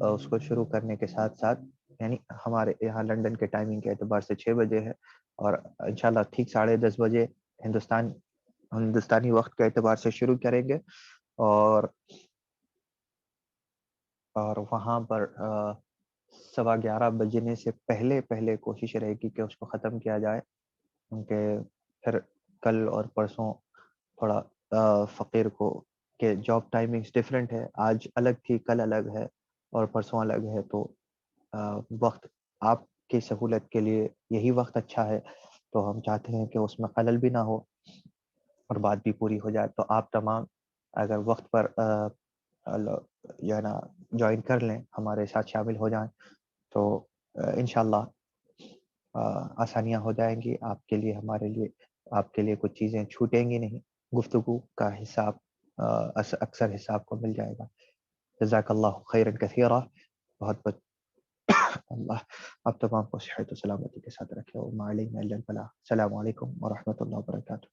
اس کو شروع کرنے کے ساتھ ساتھ، یعنی ہمارے یہاں لنڈن کے ٹائمنگ کے اعتبار سے 6 بجے ہے، اور انشاءاللہ ٹھیک 10:30 بجے ہندوستانی وقت کے اعتبار سے شروع کریں گے، اور وہاں پر 11:15 بجنے سے پہلے کوشش رہے گی کہ اس کو ختم کیا جائے، کیونکہ پھر کل اور پرسوں تھوڑا فقیر کو کہ جاب ٹائمنگز ڈیفرنٹ ہے، آج الگ تھی، کل الگ ہے اور پرسوں الگ ہے، تو وقت آپ کی سہولت کے لیے یہی وقت اچھا ہے، تو ہم چاہتے ہیں کہ اس میں خلل بھی نہ ہو اور بات بھی پوری ہو جائے. تو آپ تمام اگر وقت پر جو ہے نا جوائن کر لیں، ہمارے ساتھ شامل ہو جائیں، تو انشاءاللہ آسانیاں ہو جائیں گی آپ کے لیے، ہمارے لیے، آپ کے لیے کچھ چیزیں چھوٹیں گی نہیں، گفتگو کا حساب اکثر حساب کو مل جائے گا. جزاک اللہ خیرا کثیرا. بہت بہت اللہ آپ تمام کو صحت و سلامتی کے ساتھ رکھے. وما علینا الا البلاغ. السلام علیکم ورحمۃ اللہ وبرکاتہ.